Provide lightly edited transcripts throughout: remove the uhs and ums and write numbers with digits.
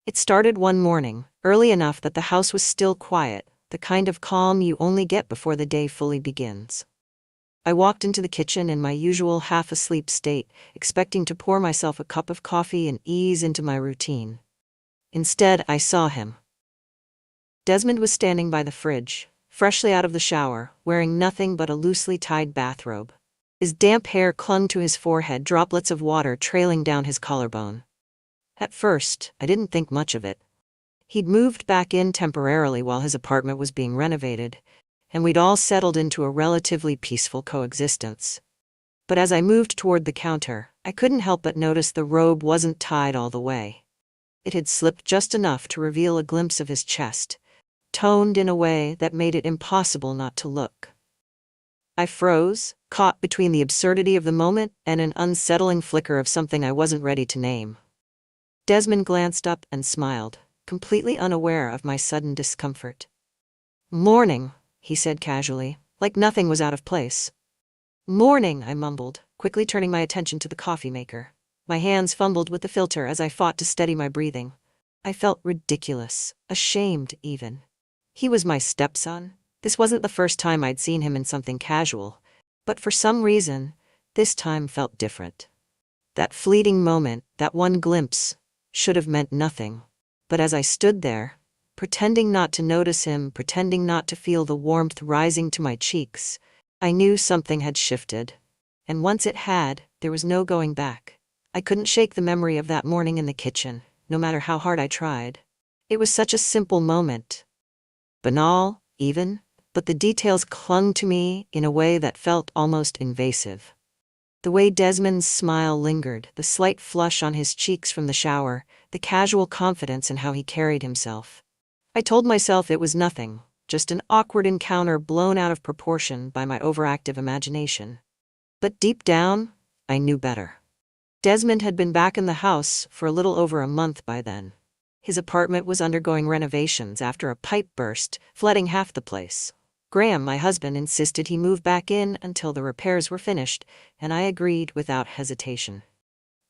It started one morning, early enough that the house was still quiet, the kind of calm you only get before the day fully begins. I walked into the kitchen in my usual half-asleep state, expecting to pour myself a cup of coffee and ease into my routine. Instead, I saw him. Desmond was standing by the fridge, freshly out of the shower, wearing nothing but a loosely tied bathrobe. His damp hair clung to his forehead, droplets of water trailing down his collarbone. At first, I didn't think much of it. He'd moved back in temporarily while his apartment was being renovated, and we'd all settled into a relatively peaceful coexistence. But as I moved toward the counter, I couldn't help but notice the robe wasn't tied all the way. It had slipped just enough to reveal a glimpse of his chest, toned in a way that made it impossible not to look. I froze, caught between the absurdity of the moment and an unsettling flicker of something I wasn't ready to name. Desmond glanced up and smiled, completely unaware of my sudden discomfort. "Morning," he said casually, like nothing was out of place. "Morning," I mumbled, quickly turning my attention to the coffee maker. My hands fumbled with the filter as I fought to steady my breathing. I felt ridiculous, ashamed even. He was my stepson. This wasn't the first time I'd seen him in something casual, but for some reason, this time felt different. That fleeting moment, that one glimpse, should have meant nothing. But as I stood there, pretending not to notice him, pretending not to feel the warmth rising to my cheeks, I knew something had shifted. And once it had, there was no going back. I couldn't shake the memory of that morning in the kitchen, no matter how hard I tried. It was such a simple moment. Banal, even, but the details clung to me in a way that felt almost invasive. The way Desmond's smile lingered, the slight flush on his cheeks from the shower, the casual confidence in how he carried himself. I told myself it was nothing, just an awkward encounter blown out of proportion by my overactive imagination. But deep down, I knew better. Desmond had been back in the house for a little over a month by then. His apartment was undergoing renovations after a pipe burst, flooding half the place. Graham, my husband, insisted he move back in until the repairs were finished, and I agreed without hesitation.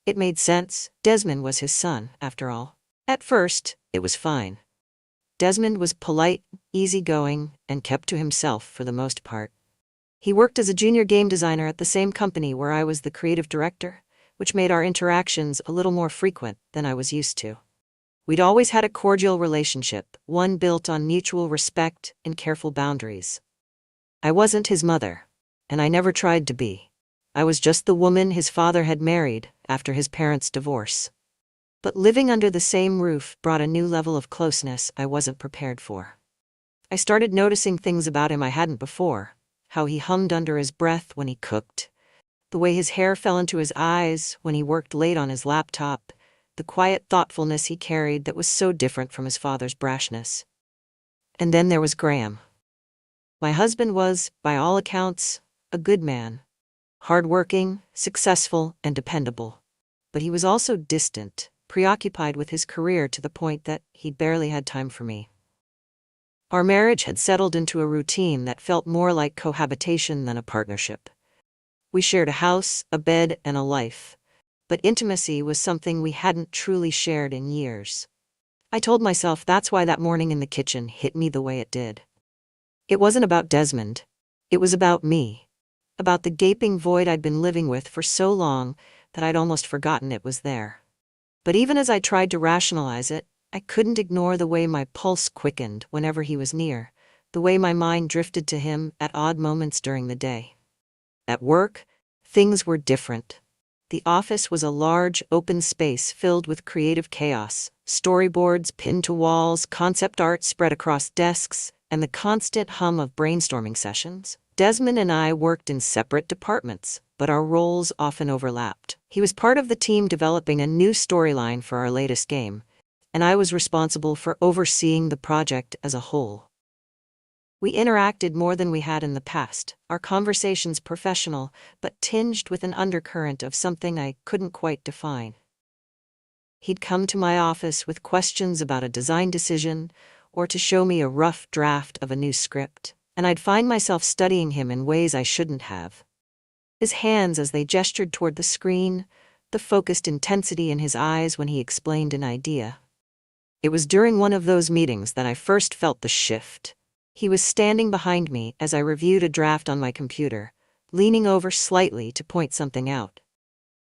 It made sense. Desmond was his son, after all. At first, it was fine. Desmond was polite, easygoing, and kept to himself for the most part. He worked as a junior game designer at the same company where I was the creative director, which made our interactions a little more frequent than I was used to. We'd always had a cordial relationship, one built on mutual respect and careful boundaries. I wasn't his mother, and I never tried to be. I was just the woman his father had married after his parents' divorce. But living under the same roof brought a new level of closeness I wasn't prepared for. I started noticing things about him I hadn't before, how he hummed under his breath when he cooked, the way his hair fell into his eyes when he worked late on his laptop, the quiet thoughtfulness he carried that was so different from his father's brashness. And then there was Graham. My husband was, by all accounts, a good man. Hardworking, successful, and dependable. But he was also distant, preoccupied with his career to the point that he'd barely had time for me. Our marriage had settled into a routine that felt more like cohabitation than a partnership. We shared a house, a bed, and a life. But intimacy was something we hadn't truly shared in years. I told myself that's why that morning in the kitchen hit me the way it did. It wasn't about Desmond. It was about me. About the gaping void I'd been living with for so long that I'd almost forgotten it was there. But even as I tried to rationalize it, I couldn't ignore the way my pulse quickened whenever he was near, the way my mind drifted to him at odd moments during the day. At work, things were different. The office was a large, open space filled with creative chaos, storyboards pinned to walls, concept art spread across desks, and the constant hum of brainstorming sessions. Desmond and I worked in separate departments, but our roles often overlapped. He was part of the team developing a new storyline for our latest game, and I was responsible for overseeing the project as a whole. We interacted more than we had in the past, our conversations professional, but tinged with an undercurrent of something I couldn't quite define. He'd come to my office with questions about a design decision, or to show me a rough draft of a new script, and I'd find myself studying him in ways I shouldn't have. His hands as they gestured toward the screen, the focused intensity in his eyes when he explained an idea. It was during one of those meetings that I first felt the shift. He was standing behind me as I reviewed a draft on my computer, leaning over slightly to point something out.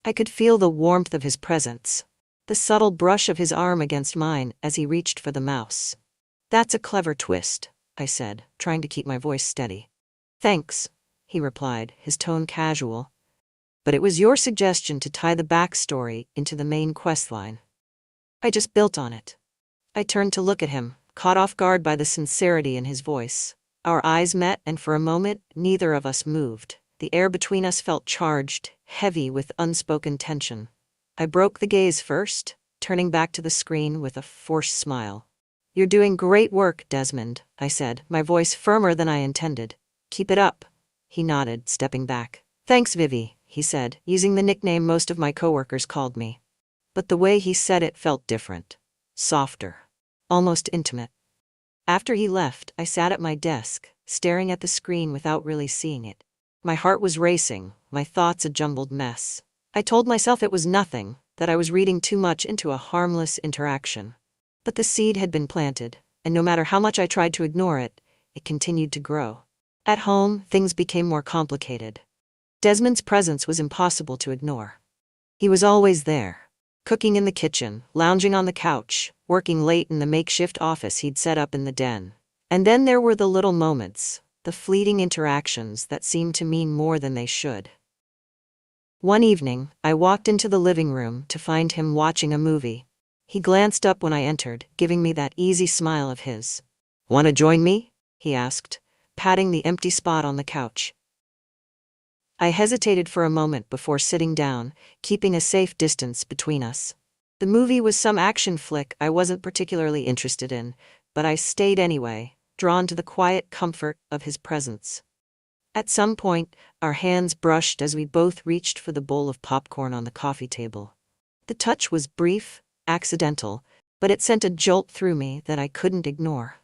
I could feel the warmth of his presence, the subtle brush of his arm against mine as he reached for the mouse. "That's a clever twist," I said, trying to keep my voice steady. "Thanks," he replied, his tone casual. "But it was your suggestion to tie the backstory into the main questline. I just built on it." I turned to look at him, caught off guard by the sincerity in his voice. Our eyes met, and for a moment, neither of us moved. The air between us felt charged, heavy with unspoken tension. I broke the gaze first, turning back to the screen with a forced smile. "You're doing great work, Desmond," I said, my voice firmer than I intended. "Keep it up." He nodded, stepping back. "Thanks, Vivi," he said, using the nickname most of my coworkers called me. But the way he said it felt different. Softer. Almost intimate. After he left, I sat at my desk, staring at the screen without really seeing it. My heart was racing, my thoughts a jumbled mess. I told myself it was nothing, that I was reading too much into a harmless interaction. But the seed had been planted, and no matter how much I tried to ignore it, it continued to grow. At home, things became more complicated. Desmond's presence was impossible to ignore. He was always there. Cooking in the kitchen, lounging on the couch, working late in the makeshift office he'd set up in the den. And then there were the little moments, the fleeting interactions that seemed to mean more than they should. One evening, I walked into the living room to find him watching a movie. He glanced up when I entered, giving me that easy smile of his. "Want to join me?" he asked, patting the empty spot on the couch. I hesitated for a moment before sitting down, keeping a safe distance between us. The movie was some action flick I wasn't particularly interested in, but I stayed anyway, drawn to the quiet comfort of his presence. At some point, our hands brushed as we both reached for the bowl of popcorn on the coffee table. The touch was brief, accidental, but it sent a jolt through me that I couldn't ignore.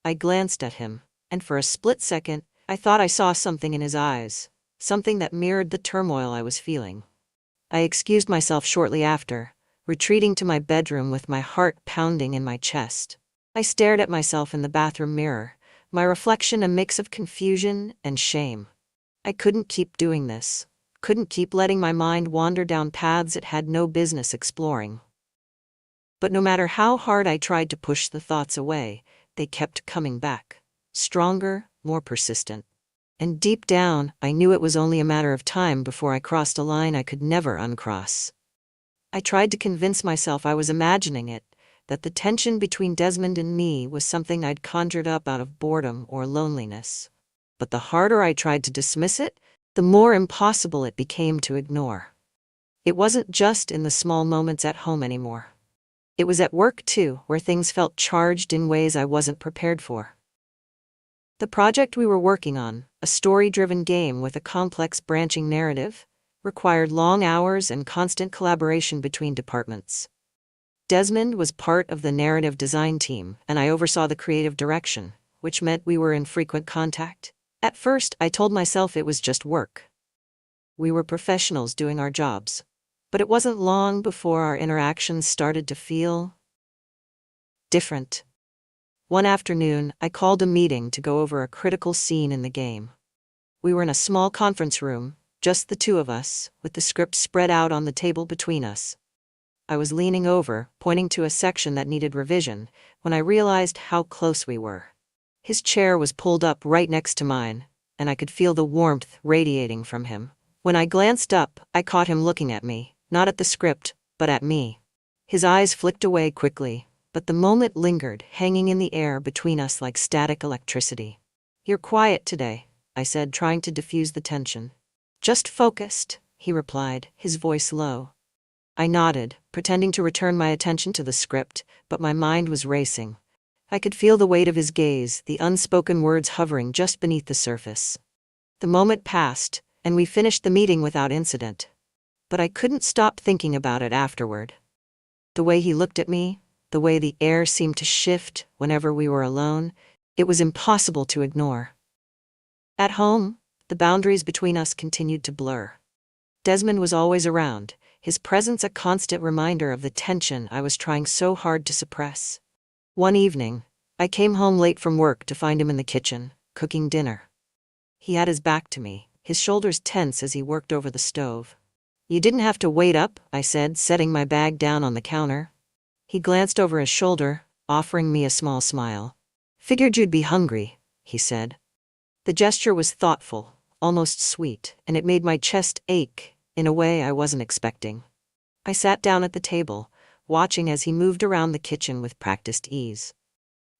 I glanced at him, and for a split second, I thought I saw something in his eyes. Something that mirrored the turmoil I was feeling. I excused myself shortly after, retreating to my bedroom with my heart pounding in my chest. I stared at myself in the bathroom mirror, my reflection a mix of confusion and shame. I couldn't keep doing this, couldn't keep letting my mind wander down paths it had no business exploring. But no matter how hard I tried to push the thoughts away, they kept coming back, stronger, more persistent. And deep down, I knew it was only a matter of time before I crossed a line I could never uncross. I tried to convince myself I was imagining it, that the tension between Desmond and me was something I'd conjured up out of boredom or loneliness. But the harder I tried to dismiss it, the more impossible it became to ignore. It wasn't just in the small moments at home anymore. It was at work too, where things felt charged in ways I wasn't prepared for. The project we were working on, a story-driven game with a complex branching narrative, required long hours and constant collaboration between departments. Desmond was part of the narrative design team, and I oversaw the creative direction, which meant we were in frequent contact. At first, I told myself it was just work. We were professionals doing our jobs. But it wasn't long before our interactions started to feel different. One afternoon, I called a meeting to go over a critical scene in the game. We were in a small conference room, just the two of us, with the script spread out on the table between us. I was leaning over, pointing to a section that needed revision, when I realized how close we were. His chair was pulled up right next to mine, and I could feel the warmth radiating from him. When I glanced up, I caught him looking at me, not at the script, but at me. His eyes flicked away quickly, but the moment lingered, hanging in the air between us like static electricity. "You're quiet today," I said, trying to diffuse the tension. "Just focused," he replied, his voice low. I nodded, pretending to return my attention to the script, but my mind was racing. I could feel the weight of his gaze, the unspoken words hovering just beneath the surface. The moment passed, and we finished the meeting without incident. But I couldn't stop thinking about it afterward. The way he looked at me, the way the air seemed to shift whenever we were alone, it was impossible to ignore. At home, the boundaries between us continued to blur. Desmond was always around, his presence a constant reminder of the tension I was trying so hard to suppress. One evening, I came home late from work to find him in the kitchen, cooking dinner. He had his back to me, his shoulders tense as he worked over the stove. "You didn't have to wait up," I said, setting my bag down on the counter. He glanced over his shoulder, offering me a small smile. "Figured you'd be hungry," he said. The gesture was thoughtful, almost sweet, and it made my chest ache in a way I wasn't expecting. I sat down at the table, watching as he moved around the kitchen with practiced ease.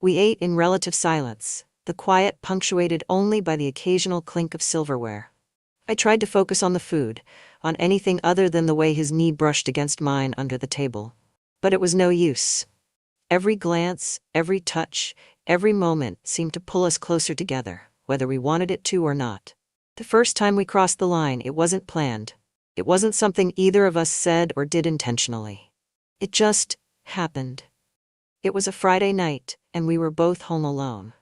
We ate in relative silence, the quiet punctuated only by the occasional clink of silverware. I tried to focus on the food, on anything other than the way his knee brushed against mine under the table. But it was no use. Every glance, every touch, every moment seemed to pull us closer together, whether we wanted it to or not. The first time we crossed the line, it wasn't planned. It wasn't something either of us said or did intentionally. It just happened. It was a Friday night, and we were both home alone.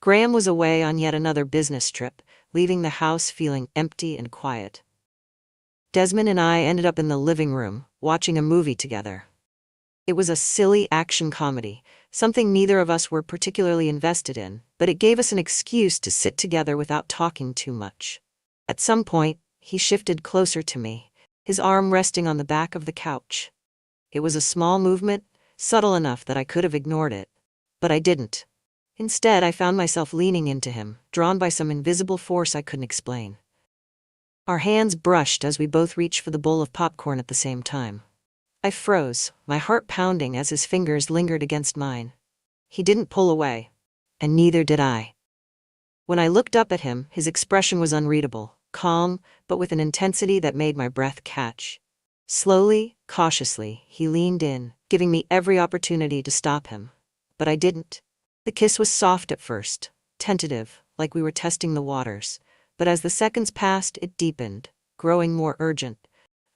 Graham was away on yet another business trip, leaving the house feeling empty and quiet. Desmond and I ended up in the living room, watching a movie together. It was a silly action comedy, something neither of us were particularly invested in, but it gave us an excuse to sit together without talking too much. At some point, he shifted closer to me, his arm resting on the back of the couch. It was a small movement, subtle enough that I could have ignored it. But I didn't. Instead, I found myself leaning into him, drawn by some invisible force I couldn't explain. Our hands brushed as we both reached for the bowl of popcorn at the same time. I froze, my heart pounding as his fingers lingered against mine. He didn't pull away, and neither did I. When I looked up at him, his expression was unreadable, calm, but with an intensity that made my breath catch. Slowly, cautiously, he leaned in, giving me every opportunity to stop him. But I didn't. The kiss was soft at first, tentative, like we were testing the waters, but as the seconds passed, it deepened, growing more urgent.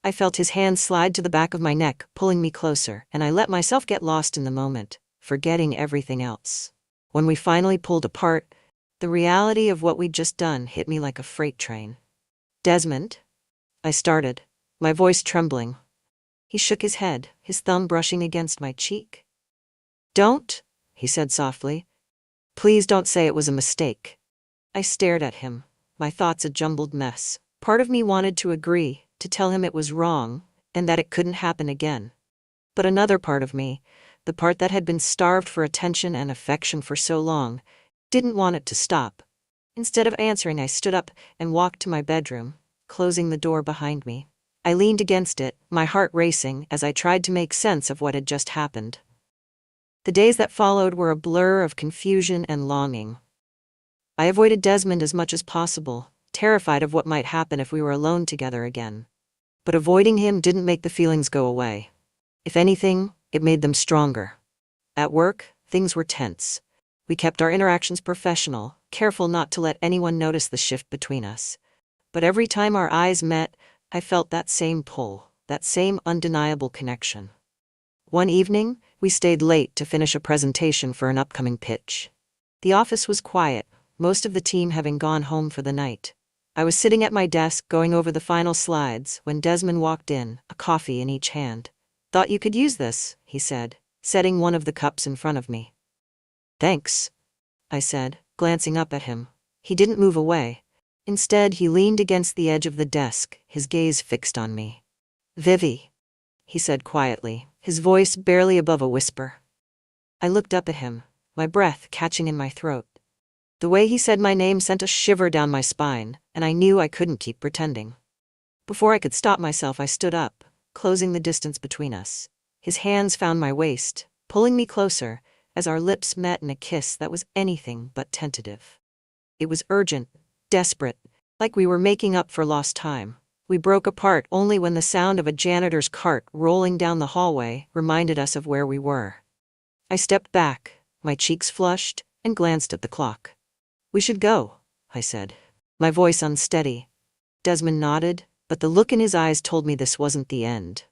I felt his hand slide to the back of my neck, pulling me closer, and I let myself get lost in the moment, forgetting everything else. When we finally pulled apart, the reality of what we'd just done hit me like a freight train. "Desmond?" I started, my voice trembling. He shook his head, his thumb brushing against my cheek. "Don't," he said softly. "Please don't say it was a mistake." I stared at him, my thoughts a jumbled mess. Part of me wanted to agree, to tell him it was wrong, and that it couldn't happen again. But another part of me, the part that had been starved for attention and affection for so long, didn't want it to stop. Instead of answering, I stood up and walked to my bedroom, closing the door behind me. I leaned against it, my heart racing as I tried to make sense of what had just happened. The days that followed were a blur of confusion and longing. I avoided Desmond as much as possible, terrified of what might happen if we were alone together again. But avoiding him didn't make the feelings go away. If anything, it made them stronger. At work, things were tense. We kept our interactions professional, careful not to let anyone notice the shift between us. But every time our eyes met, I felt that same pull, that same undeniable connection. One evening, we stayed late to finish a presentation for an upcoming pitch. The office was quiet, most of the team having gone home for the night. I was sitting at my desk going over the final slides when Desmond walked in, a coffee in each hand. "Thought you could use this," he said, setting one of the cups in front of me. "Thanks," I said, glancing up at him. He didn't move away. Instead, he leaned against the edge of the desk, his gaze fixed on me. "Vivi," he said quietly, his voice barely above a whisper. I looked up at him, my breath catching in my throat. The way he said my name sent a shiver down my spine, and I knew I couldn't keep pretending. Before I could stop myself, I stood up, closing the distance between us. His hands found my waist, pulling me closer, as our lips met in a kiss that was anything but tentative. It was urgent, desperate, like we were making up for lost time. We broke apart only when the sound of a janitor's cart rolling down the hallway reminded us of where we were. I stepped back, my cheeks flushed, and glanced at the clock. "We should go," I said, my voice unsteady. Desmond nodded, but the look in his eyes told me this wasn't the end.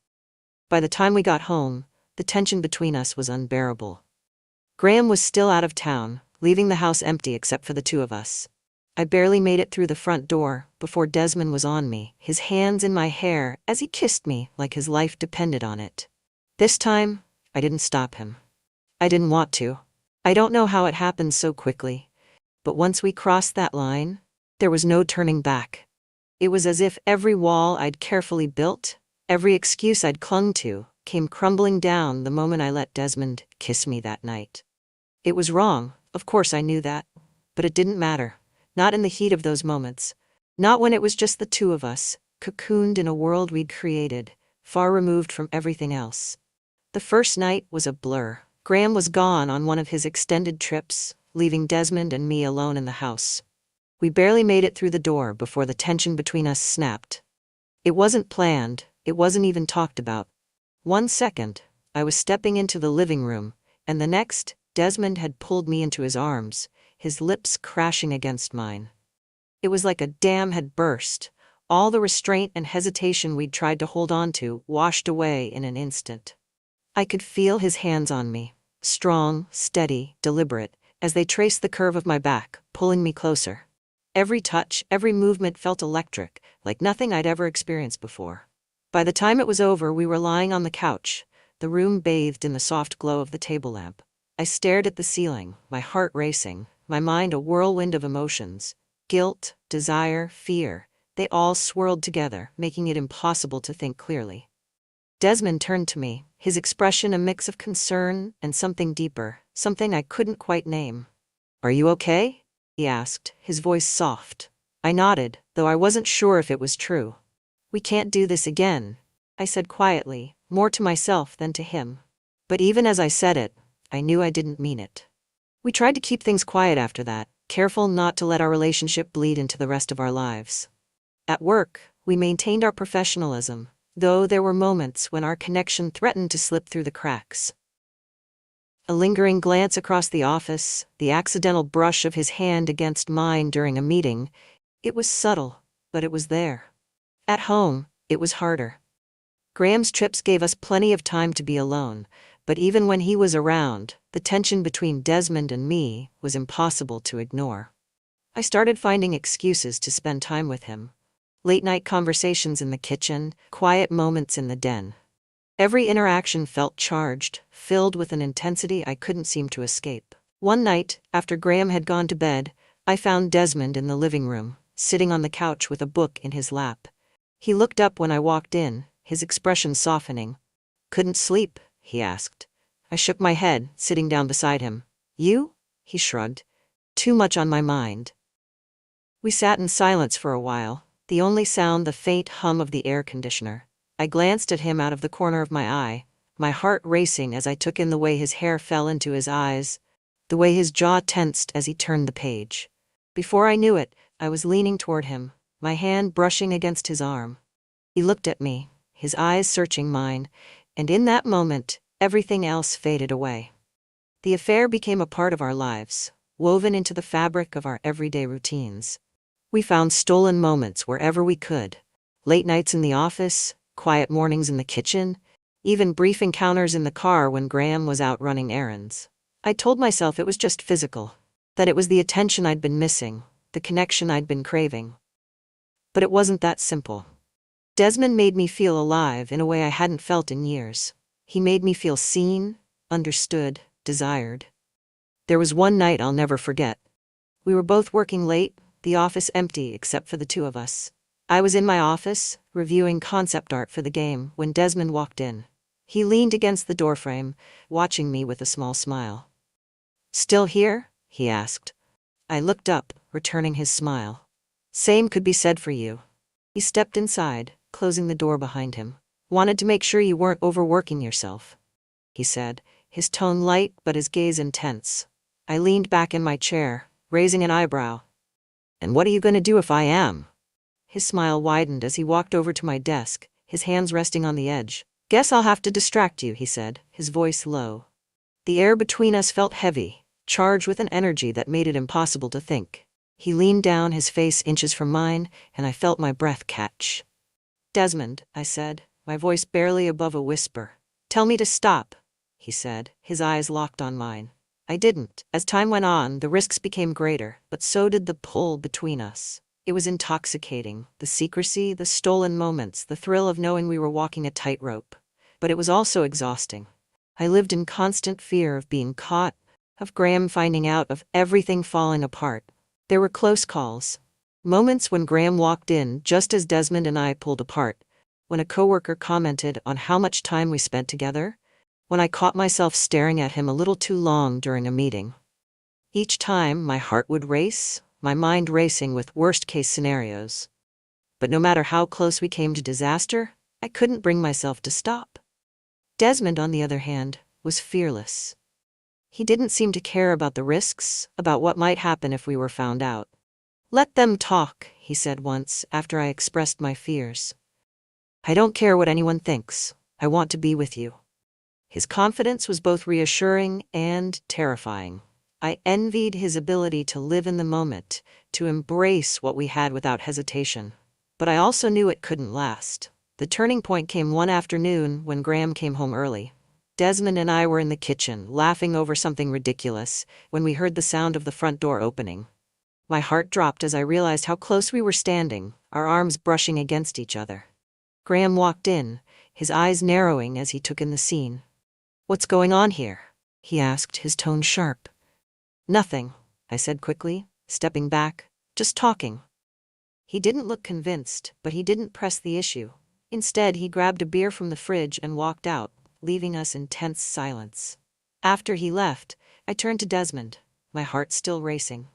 By the time we got home, the tension between us was unbearable. Graham was still out of town, leaving the house empty except for the two of us. I barely made it through the front door before Desmond was on me, his hands in my hair as he kissed me like his life depended on it. This time, I didn't stop him. I didn't want to. I don't know how it happened so quickly, but once we crossed that line, there was no turning back. It was as if every wall I'd carefully built, every excuse I'd clung to, came crumbling down the moment I let Desmond kiss me that night. It was wrong, of course I knew that, but it didn't matter. Not in the heat of those moments. Not when it was just the two of us, cocooned in a world we'd created, far removed from everything else. The first night was a blur. Graham was gone on one of his extended trips, leaving Desmond and me alone in the house. We barely made it through the door before the tension between us snapped. It wasn't planned, it wasn't even talked about. One second, I was stepping into the living room, and the next, Desmond had pulled me into his arms, his lips crashing against mine. It was like a dam had burst. All the restraint and hesitation we'd tried to hold on to washed away in an instant. I could feel his hands on me, strong, steady, deliberate, as they traced the curve of my back, pulling me closer. Every touch, every movement felt electric, like nothing I'd ever experienced before. By the time it was over, we were lying on the couch, the room bathed in the soft glow of the table lamp. I stared at the ceiling, my heart racing, my mind a whirlwind of emotions. Guilt, desire, fear, they all swirled together, making it impossible to think clearly. Desmond turned to me, his expression a mix of concern and something deeper, something I couldn't quite name. "Are you okay?" he asked, his voice soft. I nodded, though I wasn't sure if it was true. "We can't do this again," I said quietly, more to myself than to him. But even as I said it, I knew I didn't mean it. We tried to keep things quiet after that, careful not to let our relationship bleed into the rest of our lives. At work, we maintained our professionalism, though there were moments when our connection threatened to slip through the cracks. A lingering glance across the office, the accidental brush of his hand against mine during a meeting, it was subtle, but it was there. At home, it was harder. Graham's trips gave us plenty of time to be alone, but even when he was around, the tension between Desmond and me was impossible to ignore. I started finding excuses to spend time with him. Late-night conversations in the kitchen, quiet moments in the den. Every interaction felt charged, filled with an intensity I couldn't seem to escape. One night, after Graham had gone to bed, I found Desmond in the living room, sitting on the couch with a book in his lap. He looked up when I walked in, his expression softening. "Couldn't sleep?" he asked. I shook my head, sitting down beside him. "You?" he shrugged. "Too much on my mind." We sat in silence for a while, the only sound the faint hum of the air conditioner. I glanced at him out of the corner of my eye, my heart racing as I took in the way his hair fell into his eyes, the way his jaw tensed as he turned the page. Before I knew it, I was leaning toward him, my hand brushing against his arm. He looked at me, his eyes searching mine, and in that moment, everything else faded away. The affair became a part of our lives, woven into the fabric of our everyday routines. We found stolen moments wherever we could, late nights in the office, quiet mornings in the kitchen, even brief encounters in the car when Graham was out running errands. I told myself it was just physical, that it was the attention I'd been missing, the connection I'd been craving. But it wasn't that simple. Desmond made me feel alive in a way I hadn't felt in years. He made me feel seen, understood, desired. There was one night I'll never forget. We were both working late, the office empty except for the two of us. I was in my office, reviewing concept art for the game, when Desmond walked in. He leaned against the doorframe, watching me with a small smile. "Still here?" he asked. I looked up, returning his smile. "Same could be said for you." He stepped inside, closing the door behind him. "Wanted to make sure you weren't overworking yourself," he said, his tone light but his gaze intense. I leaned back in my chair, raising an eyebrow. "And what are you going to do if I am?" His smile widened as he walked over to my desk, his hands resting on the edge. "Guess I'll have to distract you," he said, his voice low. The air between us felt heavy, charged with an energy that made it impossible to think. He leaned down, his face inches from mine, and I felt my breath catch. "Desmond," I said, my voice barely above a whisper. "Tell me to stop," he said, his eyes locked on mine. I didn't. As time went on, the risks became greater, but so did the pull between us. It was intoxicating, the secrecy, the stolen moments, the thrill of knowing we were walking a tightrope. But it was also exhausting. I lived in constant fear of being caught, of Graham finding out, of everything falling apart. There were close calls. Moments when Graham walked in just as Desmond and I pulled apart. When a coworker commented on how much time we spent together. When I caught myself staring at him a little too long during a meeting. Each time, my heart would race, my mind racing with worst-case scenarios. But no matter how close we came to disaster, I couldn't bring myself to stop. Desmond, on the other hand, was fearless. He didn't seem to care about the risks, about what might happen if we were found out. "Let them talk," he said once, after I expressed my fears. "I don't care what anyone thinks. I want to be with you." His confidence was both reassuring and terrifying. I envied his ability to live in the moment, to embrace what we had without hesitation. But I also knew it couldn't last. The turning point came one afternoon when Graham came home early. Desmond and I were in the kitchen, laughing over something ridiculous, when we heard the sound of the front door opening. My heart dropped as I realized how close we were standing, our arms brushing against each other. Graham walked in, his eyes narrowing as he took in the scene. "What's going on here?" he asked, his tone sharp. "Nothing," I said quickly, stepping back. "Just talking." He didn't look convinced, but he didn't press the issue. Instead, he grabbed a beer from the fridge and walked out, leaving us in tense silence. After he left, I turned to Desmond, my heart still racing.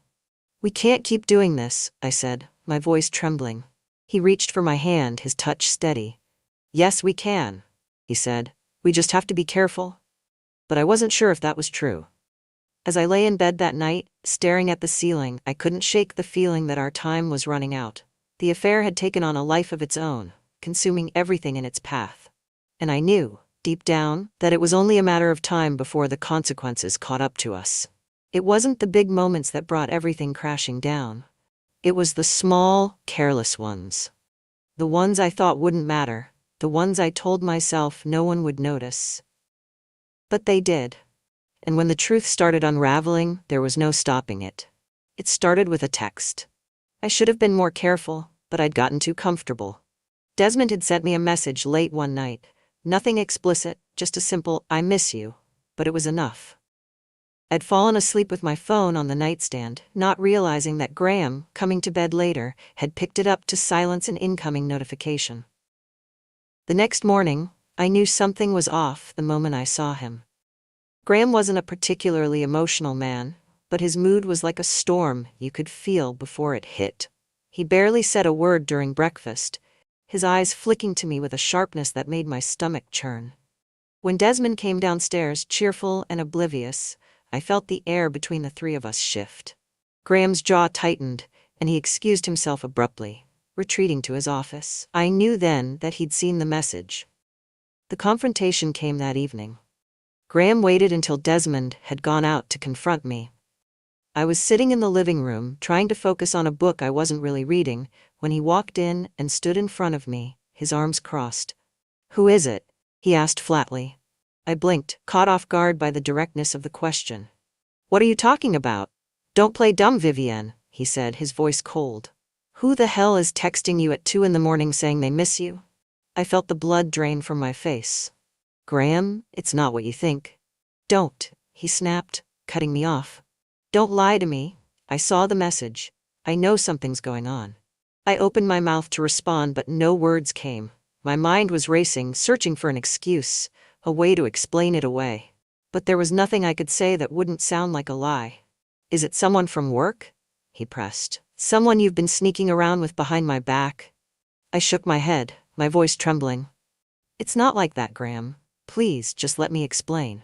"We can't keep doing this," I said, my voice trembling. He reached for my hand, his touch steady. "Yes, we can," he said. "We just have to be careful." But I wasn't sure if that was true. As I lay in bed that night, staring at the ceiling, I couldn't shake the feeling that our time was running out. The affair had taken on a life of its own, consuming everything in its path. And I knew, deep down, that it was only a matter of time before the consequences caught up to us. It wasn't the big moments that brought everything crashing down. It was the small, careless ones. The ones I thought wouldn't matter, the ones I told myself no one would notice. But they did. And when the truth started unraveling, there was no stopping it. It started with a text. I should have been more careful, but I'd gotten too comfortable. Desmond had sent me a message late one night. Nothing explicit, just a simple, "I miss you." But it was enough. I'd fallen asleep with my phone on the nightstand, not realizing that Graham, coming to bed later, had picked it up to silence an incoming notification. The next morning, I knew something was off the moment I saw him. Graham wasn't a particularly emotional man, but his mood was like a storm you could feel before it hit. He barely said a word during breakfast, his eyes flicking to me with a sharpness that made my stomach churn. When Desmond came downstairs, cheerful and oblivious, I felt the air between the three of us shift. Graham's jaw tightened, and he excused himself abruptly, retreating to his office. I knew then that he'd seen the message. The confrontation came that evening. Graham waited until Desmond had gone out to confront me. I was sitting in the living room, trying to focus on a book I wasn't really reading, when he walked in and stood in front of me, his arms crossed. "Who is it?" he asked flatly. I blinked, caught off guard by the directness of the question. "What are you talking about?" "Don't play dumb, Vivienne," he said, his voice cold. "Who the hell is texting you at 2 a.m. saying they miss you?" I felt the blood drain from my face. "Graham, it's not what you think." "Don't," he snapped, cutting me off. "Don't lie to me. I saw the message. I know something's going on." I opened my mouth to respond, but no words came. My mind was racing, searching for an excuse, a way to explain it away. But there was nothing I could say that wouldn't sound like a lie. "Is it someone from work?" he pressed. "Someone you've been sneaking around with behind my back?" I shook my head, my voice trembling. "It's not like that, Graham. Please, just let me explain."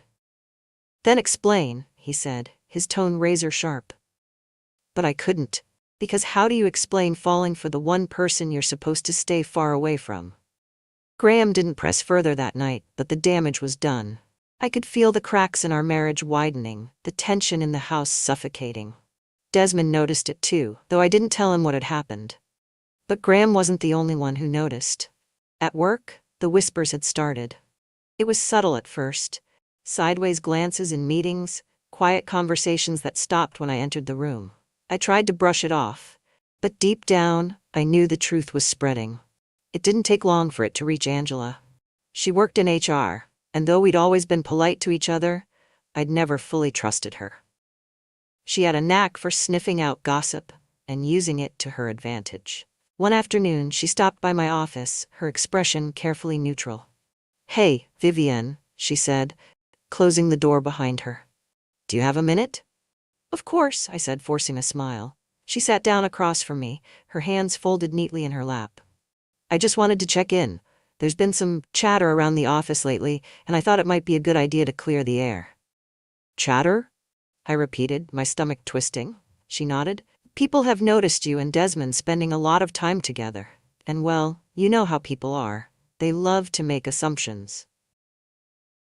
"Then explain," he said, his tone razor sharp. But I couldn't. Because how do you explain falling for the one person you're supposed to stay far away from? Graham didn't press further that night, but the damage was done. I could feel the cracks in our marriage widening, the tension in the house suffocating. Desmond noticed it too, though I didn't tell him what had happened. But Graham wasn't the only one who noticed. At work, the whispers had started. It was subtle at first. Sideways glances in meetings, quiet conversations that stopped when I entered the room. I tried to brush it off, but deep down, I knew the truth was spreading. It didn't take long for it to reach Angela. She worked in HR, and though we'd always been polite to each other, I'd never fully trusted her. She had a knack for sniffing out gossip and using it to her advantage. One afternoon, she stopped by my office, her expression carefully neutral. "Hey, Vivienne," she said, closing the door behind her. "Do you have a minute?" "Of course," I said, forcing a smile. She sat down across from me, her hands folded neatly in her lap. "I just wanted to check in. There's been some chatter around the office lately, and I thought it might be a good idea to clear the air." "Chatter?" I repeated, my stomach twisting. She nodded. "People have noticed you and Desmond spending a lot of time together. And well, you know how people are. They love to make assumptions."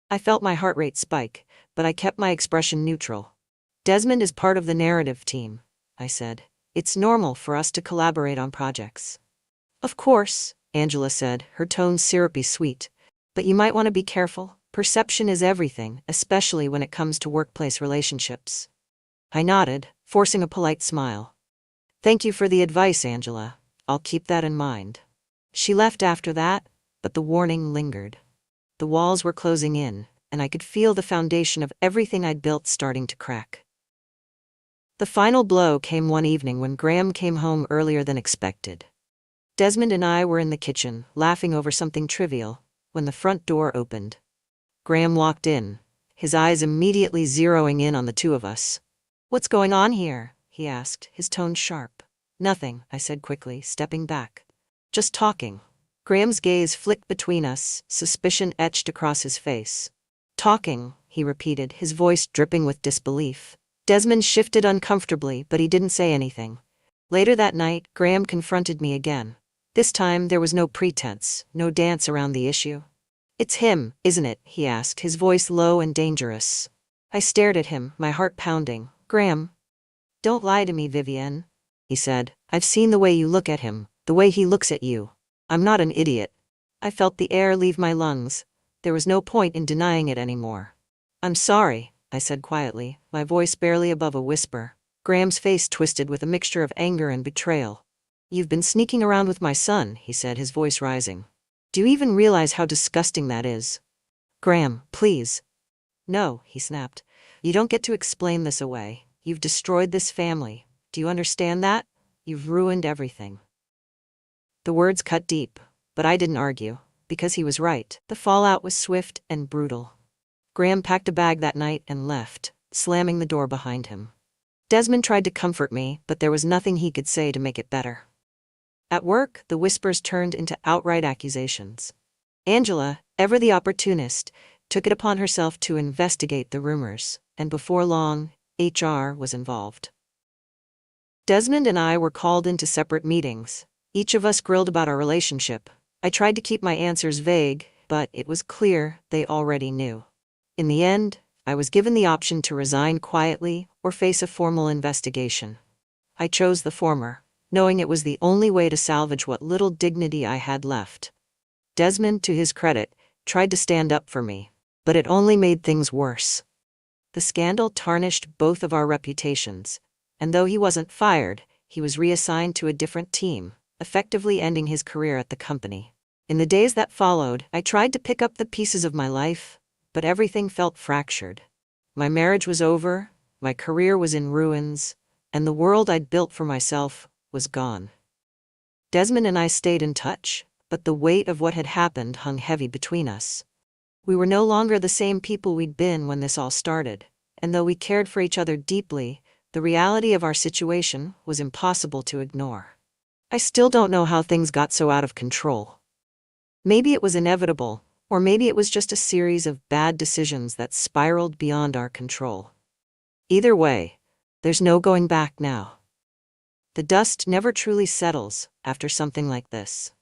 I felt my heart rate spike, but I kept my expression neutral. "Desmond is part of the narrative team," I said. "It's normal for us to collaborate on projects." "Of course," Angela said, her tone syrupy sweet. "But you might want to be careful. Perception is everything, especially when it comes to workplace relationships." I nodded, forcing a polite smile. "Thank you for the advice, Angela. I'll keep that in mind." She left after that, but the warning lingered. The walls were closing in, and I could feel the foundation of everything I'd built starting to crack. The final blow came one evening when Graham came home earlier than expected. Desmond and I were in the kitchen, laughing over something trivial, when the front door opened. Graham walked in, his eyes immediately zeroing in on the two of us. "What's going on here?" he asked, his tone sharp. "Nothing," I said quickly, stepping back. "Just talking." Graham's gaze flicked between us, suspicion etched across his face. "Talking," he repeated, his voice dripping with disbelief. Desmond shifted uncomfortably, but he didn't say anything. Later that night, Graham confronted me again. This time, there was no pretense, no dance around the issue. "It's him, isn't it?" he asked, his voice low and dangerous. I stared at him, my heart pounding. "Graham." "Don't lie to me, Vivienne," he said. "I've seen the way you look at him, the way he looks at you. I'm not an idiot." I felt the air leave my lungs. There was no point in denying it anymore. "I'm sorry," I said quietly, my voice barely above a whisper. Graham's face twisted with a mixture of anger and betrayal. "You've been sneaking around with my son," he said, his voice rising. "Do you even realize how disgusting that is?" "Graham, please." "No," he snapped. "You don't get to explain this away. You've destroyed this family. Do you understand that? You've ruined everything." The words cut deep, but I didn't argue, because he was right. The fallout was swift and brutal. Graham packed a bag that night and left, slamming the door behind him. Desmond tried to comfort me, but there was nothing he could say to make it better. At work, the whispers turned into outright accusations. Angela, ever the opportunist, took it upon herself to investigate the rumors, and before long, HR was involved. Desmond and I were called into separate meetings. Each of us grilled about our relationship. I tried to keep my answers vague, but it was clear they already knew. In the end, I was given the option to resign quietly or face a formal investigation. I chose the former, knowing it was the only way to salvage what little dignity I had left. Desmond, to his credit, tried to stand up for me, but it only made things worse. The scandal tarnished both of our reputations, and though he wasn't fired, he was reassigned to a different team, effectively ending his career at the company. In the days that followed, I tried to pick up the pieces of my life, but everything felt fractured. My marriage was over, my career was in ruins, and the world I'd built for myself was gone. Desmond and I stayed in touch, but the weight of what had happened hung heavy between us. We were no longer the same people we'd been when this all started, and though we cared for each other deeply, the reality of our situation was impossible to ignore. I still don't know how things got so out of control. Maybe it was inevitable, or maybe it was just a series of bad decisions that spiraled beyond our control. Either way, there's no going back now. The dust never truly settles after something like this.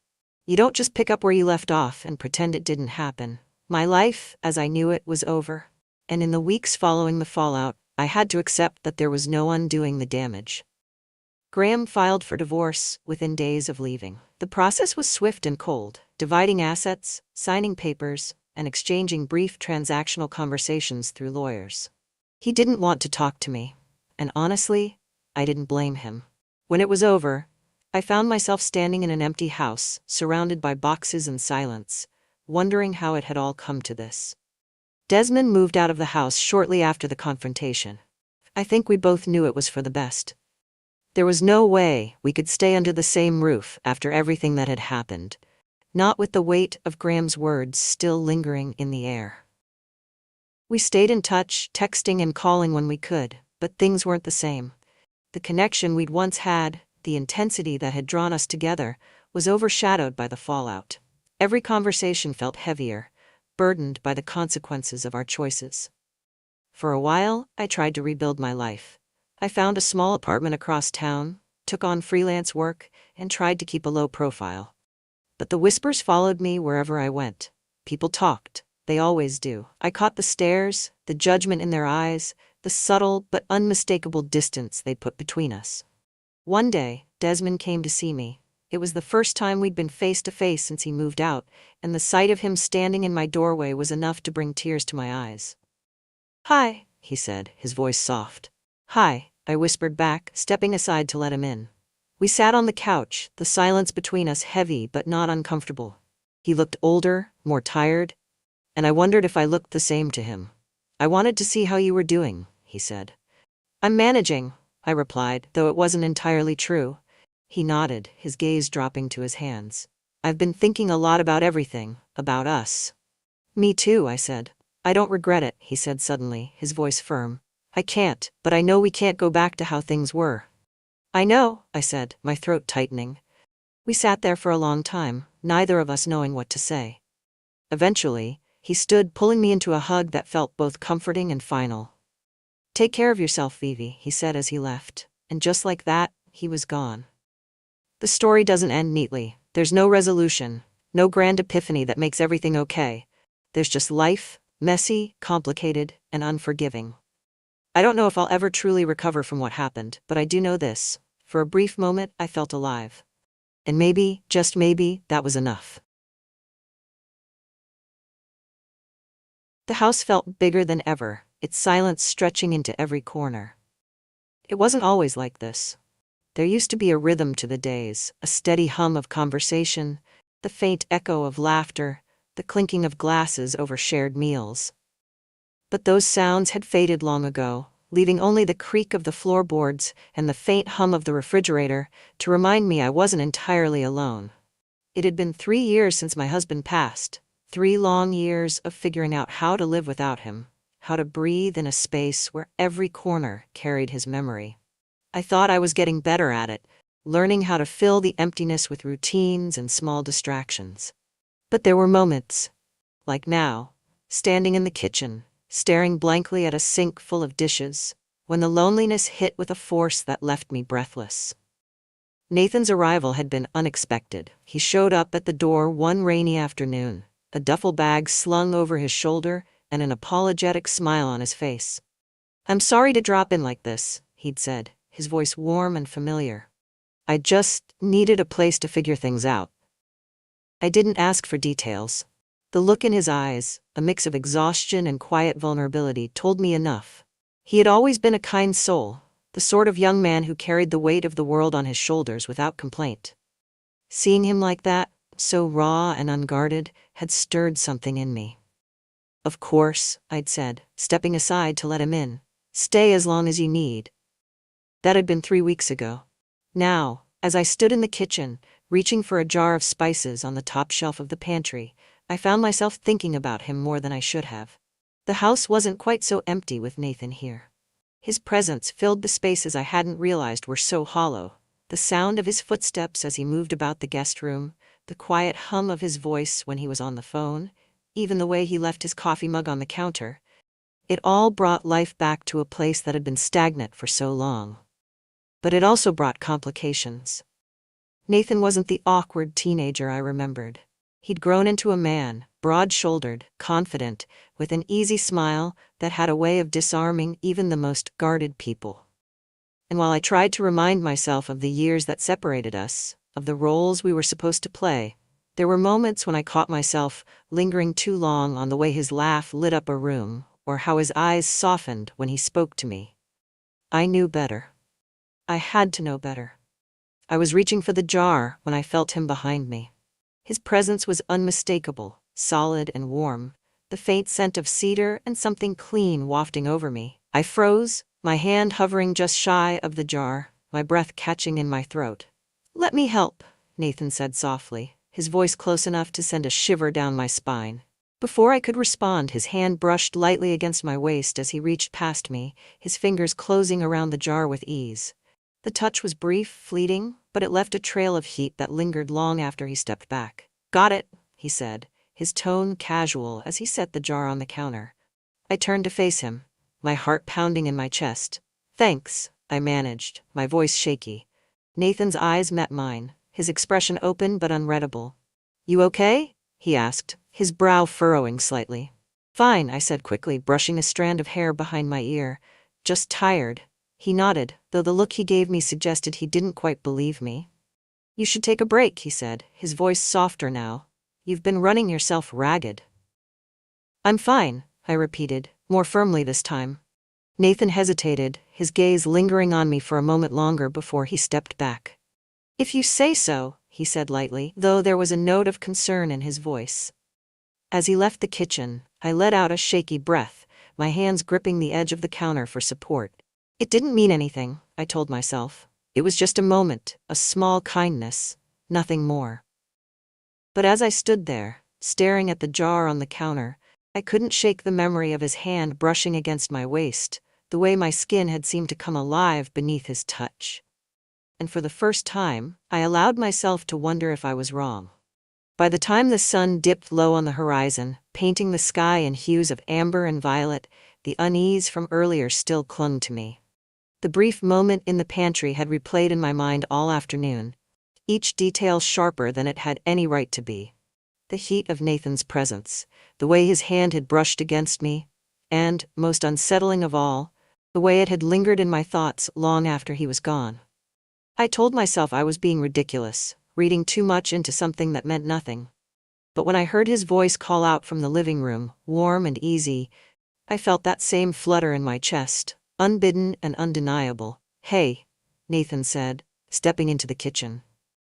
You don't just pick up where you left off and pretend it didn't happen. My life, as I knew it, was over, and in the weeks following the fallout, I had to accept that there was no undoing the damage. Graham filed for divorce within days of leaving. The process was swift and cold, dividing assets, signing papers, and exchanging brief transactional conversations through lawyers. He didn't want to talk to me, and honestly, I didn't blame him. When it was over, I found myself standing in an empty house, surrounded by boxes and silence, wondering how it had all come to this. Desmond moved out of the house shortly after the confrontation. I think we both knew it was for the best. There was no way we could stay under the same roof after everything that had happened, not with the weight of Graham's words still lingering in the air. We stayed in touch, texting and calling when we could, but things weren't the same. The connection we'd once had, the intensity that had drawn us together, was overshadowed by the fallout. Every conversation felt heavier, burdened by the consequences of our choices. For a while, I tried to rebuild my life. I found a small apartment across town, took on freelance work, and tried to keep a low profile. But the whispers followed me wherever I went. People talked. They always do. I caught the stares, the judgment in their eyes, the subtle but unmistakable distance they put between us. One day, Desmond came to see me. It was the first time we'd been face to face since he moved out, and the sight of him standing in my doorway was enough to bring tears to my eyes. "Hi," he said, his voice soft. "Hi," I whispered back, stepping aside to let him in. We sat on the couch, the silence between us heavy but not uncomfortable. He looked older, more tired, and I wondered if I looked the same to him. "I wanted to see how you were doing," he said. "I'm managing," I replied, though it wasn't entirely true. He nodded, his gaze dropping to his hands. "I've been thinking a lot about everything, about us." "Me too," I said. "I don't regret it," he said suddenly, his voice firm. "I can't, but I know we can't go back to how things were." "I know," I said, my throat tightening. We sat there for a long time, neither of us knowing what to say. Eventually, he stood, pulling me into a hug that felt both comforting and final. "Take care of yourself, Vivi," he said as he left, and just like that, he was gone. The story doesn't end neatly. There's no resolution, no grand epiphany that makes everything okay. There's just life, messy, complicated, and unforgiving. I don't know if I'll ever truly recover from what happened, but I do know this. For a brief moment, I felt alive. And maybe, just maybe, that was enough. The house felt bigger than ever, its silence stretching into every corner. It wasn't always like this. There used to be a rhythm to the days, a steady hum of conversation, the faint echo of laughter, the clinking of glasses over shared meals. But those sounds had faded long ago, leaving only the creak of the floorboards and the faint hum of the refrigerator to remind me I wasn't entirely alone. It had been 3 years since my husband passed, 3 long years of figuring out how to live without him, how to breathe in a space where every corner carried his memory. I thought I was getting better at it, learning how to fill the emptiness with routines and small distractions. But there were moments, like now, standing in the kitchen, staring blankly at a sink full of dishes, when the loneliness hit with a force that left me breathless. Nathan's arrival had been unexpected. He showed up at the door one rainy afternoon, a duffel bag slung over his shoulder and an apologetic smile on his face. "I'm sorry to drop in like this," he'd said, his voice warm and familiar. "I just needed a place to figure things out." I didn't ask for details. The look in his eyes, a mix of exhaustion and quiet vulnerability, told me enough. He had always been a kind soul, the sort of young man who carried the weight of the world on his shoulders without complaint. Seeing him like that, so raw and unguarded, had stirred something in me. "Of course," I'd said, stepping aside to let him in. "Stay as long as you need." That had been 3 weeks ago. Now, as I stood in the kitchen, reaching for a jar of spices on the top shelf of the pantry, I found myself thinking about him more than I should have. The house wasn't quite so empty with Nathan here. His presence filled the spaces I hadn't realized were so hollow. The sound of his footsteps as he moved about the guest room, the quiet hum of his voice when he was on the phone, even the way he left his coffee mug on the counter. It all brought life back to a place that had been stagnant for so long. But it also brought complications. Nathan wasn't the awkward teenager I remembered. He'd grown into a man, broad-shouldered, confident, with an easy smile that had a way of disarming even the most guarded people. And while I tried to remind myself of the years that separated us, of the roles we were supposed to play, there were moments when I caught myself lingering too long on the way his laugh lit up a room, or how his eyes softened when he spoke to me. I knew better. I had to know better. I was reaching for the jar when I felt him behind me. His presence was unmistakable, solid and warm, the faint scent of cedar and something clean wafting over me. I froze, my hand hovering just shy of the jar, my breath catching in my throat. "Let me help," Nathan said softly, his voice close enough to send a shiver down my spine. Before I could respond, his hand brushed lightly against my waist as he reached past me, his fingers closing around the jar with ease. The touch was brief, fleeting, but it left a trail of heat that lingered long after he stepped back. "Got it," he said, his tone casual as he set the jar on the counter. I turned to face him, my heart pounding in my chest. "Thanks," I managed, my voice shaky. Nathan's eyes met mine, his expression open but unreadable. "You okay?" he asked, his brow furrowing slightly. "Fine," I said quickly, brushing a strand of hair behind my ear. "Just tired." He nodded, though the look he gave me suggested he didn't quite believe me. "You should take a break," he said, his voice softer now. "You've been running yourself ragged." "I'm fine," I repeated, more firmly this time. Nathan hesitated, his gaze lingering on me for a moment longer before he stepped back. "If you say so," he said lightly, though there was a note of concern in his voice. As he left the kitchen, I let out a shaky breath, my hands gripping the edge of the counter for support. It didn't mean anything, I told myself. It was just a moment, a small kindness, nothing more. But as I stood there, staring at the jar on the counter, I couldn't shake the memory of his hand brushing against my waist, the way my skin had seemed to come alive beneath his touch. And for the first time, I allowed myself to wonder if I was wrong. By the time the sun dipped low on the horizon, painting the sky in hues of amber and violet, the unease from earlier still clung to me. The brief moment in the pantry had replayed in my mind all afternoon, each detail sharper than it had any right to be. The heat of Nathan's presence, the way his hand had brushed against me, and, most unsettling of all, the way it had lingered in my thoughts long after he was gone. I told myself I was being ridiculous, reading too much into something that meant nothing. But when I heard his voice call out from the living room, warm and easy, I felt that same flutter in my chest, unbidden and undeniable. "Hey," Nathan said, stepping into the kitchen.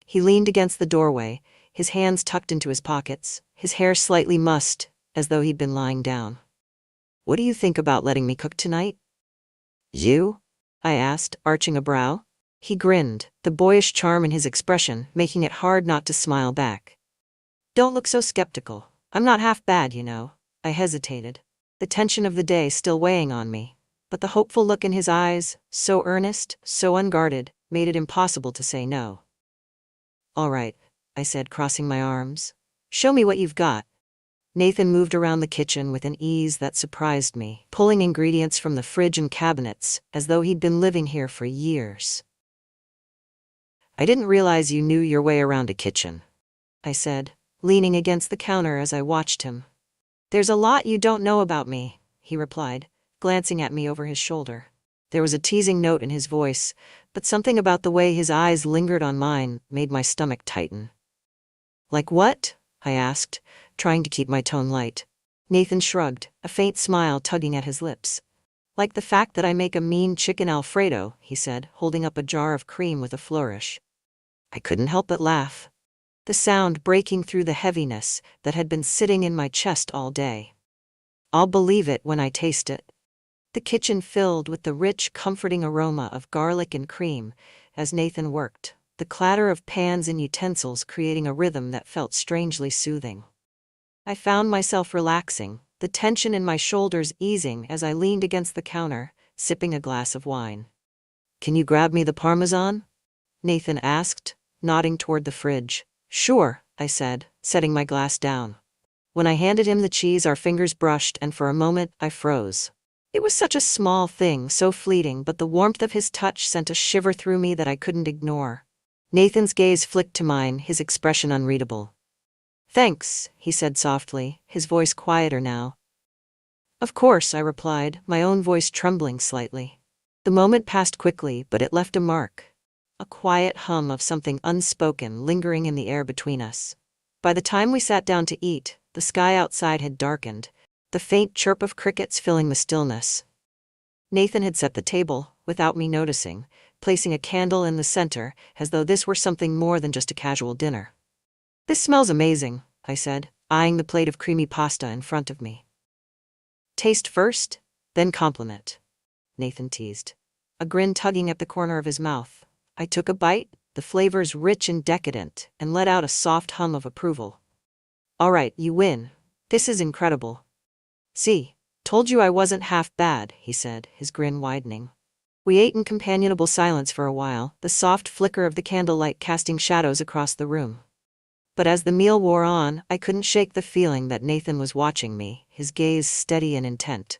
He leaned against the doorway, his hands tucked into his pockets, his hair slightly mussed, as though he'd been lying down. "What do you think about letting me cook tonight?" "You?" I asked, arching a brow. He grinned, the boyish charm in his expression making it hard not to smile back. "Don't look so skeptical. I'm not half bad, you know." I hesitated, the tension of the day still weighing on me. But the hopeful look in his eyes, so earnest, so unguarded, made it impossible to say no. "All right," I said, crossing my arms. "Show me what you've got." Nathan moved around the kitchen with an ease that surprised me, pulling ingredients from the fridge and cabinets, as though he'd been living here for years. "I didn't realize you knew your way around a kitchen," I said, leaning against the counter as I watched him. "There's a lot you don't know about me," he replied, glancing at me over his shoulder. There was a teasing note in his voice, but something about the way his eyes lingered on mine made my stomach tighten. "Like what?" I asked, trying to keep my tone light. Nathan shrugged, a faint smile tugging at his lips. "Like the fact that I make a mean chicken Alfredo," he said, holding up a jar of cream with a flourish. I couldn't help but laugh, the sound breaking through the heaviness that had been sitting in my chest all day. "I'll believe it when I taste it." The kitchen filled with the rich, comforting aroma of garlic and cream as Nathan worked, the clatter of pans and utensils creating a rhythm that felt strangely soothing. I found myself relaxing, the tension in my shoulders easing as I leaned against the counter, sipping a glass of wine. "Can you grab me the Parmesan?" Nathan asked, nodding toward the fridge. "Sure," I said, setting my glass down. When I handed him the cheese, our fingers brushed, and for a moment, I froze. It was such a small thing, so fleeting, but the warmth of his touch sent a shiver through me that I couldn't ignore. Nathan's gaze flicked to mine, his expression unreadable. "Thanks," he said softly, his voice quieter now. "Of course," I replied, my own voice trembling slightly. The moment passed quickly, but it left a mark. A quiet hum of something unspoken lingering in the air between us. By the time we sat down to eat, the sky outside had darkened, the faint chirp of crickets filling the stillness. Nathan had set the table, without me noticing, placing a candle in the center, as though this were something more than just a casual dinner. "This smells amazing," I said, eyeing the plate of creamy pasta in front of me. "Taste first, then compliment." Nathan teased, a grin tugging at the corner of his mouth. I took a bite, the flavors rich and decadent, and let out a soft hum of approval. All right, you win. This is incredible. See, told you I wasn't half bad, he said, his grin widening. We ate in companionable silence for a while, the soft flicker of the candlelight casting shadows across the room. But as the meal wore on, I couldn't shake the feeling that Nathan was watching me, his gaze steady and intent.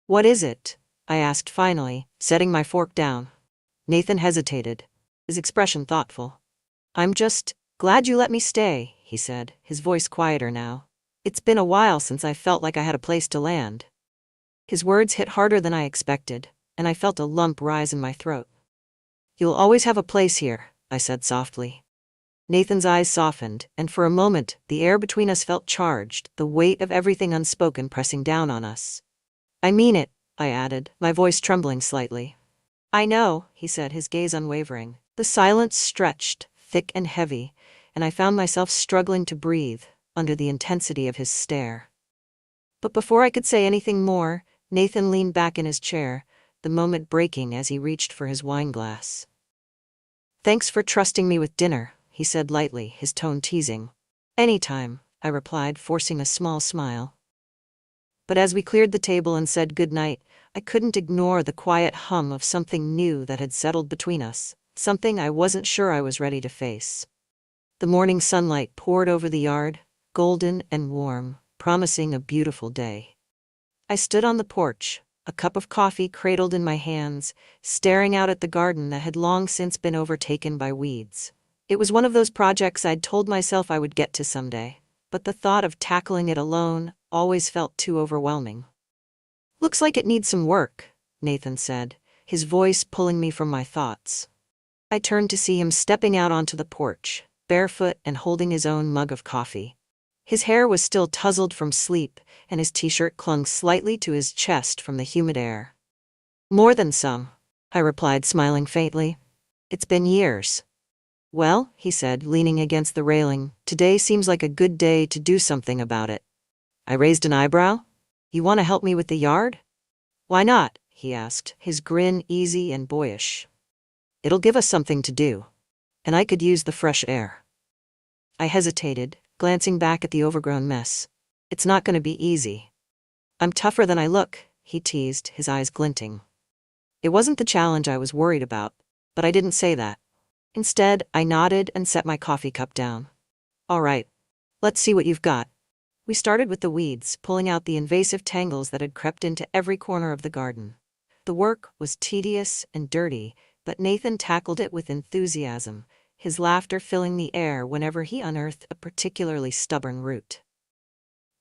What is it? I asked finally, setting my fork down. Nathan hesitated, his expression thoughtful. I'm just glad you let me stay, he said, his voice quieter now. It's been a while since I felt like I had a place to land. His words hit harder than I expected, and I felt a lump rise in my throat. You'll always have a place here, I said softly. Nathan's eyes softened, and for a moment, the air between us felt charged, the weight of everything unspoken pressing down on us. I mean it, I added, my voice trembling slightly. I know, he said, his gaze unwavering. The silence stretched, thick and heavy, and I found myself struggling to breathe under the intensity of his stare. But before I could say anything more, Nathan leaned back in his chair, the moment breaking as he reached for his wineglass. Thanks for trusting me with dinner, he said lightly, his tone teasing. Anytime, I replied, forcing a small smile. But as we cleared the table and said goodnight, I couldn't ignore the quiet hum of something new that had settled between us, something I wasn't sure I was ready to face. The morning sunlight poured over the yard, golden and warm, promising a beautiful day. I stood on the porch, a cup of coffee cradled in my hands, staring out at the garden that had long since been overtaken by weeds. It was one of those projects I'd told myself I would get to someday, but the thought of tackling it alone always felt too overwhelming. Looks like it needs some work, Nathan said, his voice pulling me from my thoughts. I turned to see him stepping out onto the porch, barefoot and holding his own mug of coffee. His hair was still tousled from sleep, and his t-shirt clung slightly to his chest from the humid air. More than some, I replied, smiling faintly. It's been years. Well, he said, leaning against the railing, today seems like a good day to do something about it. I raised an eyebrow. You want to help me with the yard? Why not? He asked, his grin easy and boyish. It'll give us something to do. And I could use the fresh air. I hesitated, glancing back at the overgrown mess. It's not going to be easy. I'm tougher than I look, he teased, his eyes glinting. It wasn't the challenge I was worried about, but I didn't say that. Instead, I nodded and set my coffee cup down. All right, let's see what you've got. We started with the weeds, pulling out the invasive tangles that had crept into every corner of the garden. The work was tedious and dirty, but Nathan tackled it with enthusiasm, his laughter filling the air whenever he unearthed a particularly stubborn root.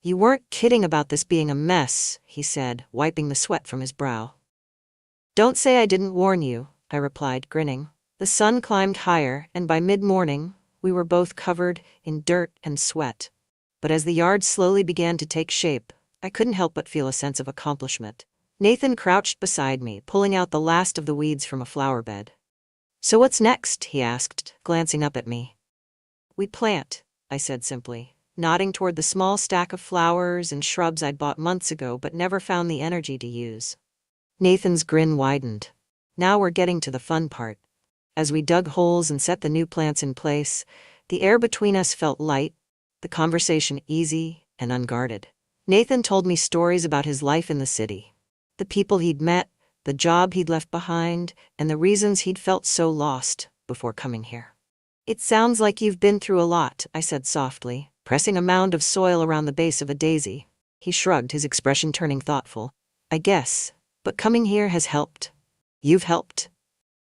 You weren't kidding about this being a mess, he said, wiping the sweat from his brow. Don't say I didn't warn you, I replied, grinning. The sun climbed higher, and by mid-morning, we were both covered in dirt and sweat. But as the yard slowly began to take shape, I couldn't help but feel a sense of accomplishment. Nathan crouched beside me, pulling out the last of the weeds from a flower bed. So what's next? He asked, glancing up at me. We plant, I said simply, nodding toward the small stack of flowers and shrubs I'd bought months ago but never found the energy to use. Nathan's grin widened. Now we're getting to the fun part. As we dug holes and set the new plants in place, the air between us felt light, the conversation easy and unguarded. Nathan told me stories about his life in the city, the people he'd met, the job he'd left behind, and the reasons he'd felt so lost before coming here. It sounds like you've been through a lot, I said softly, pressing a mound of soil around the base of a daisy. He shrugged, his expression turning thoughtful. I guess, but coming here has helped. You've helped.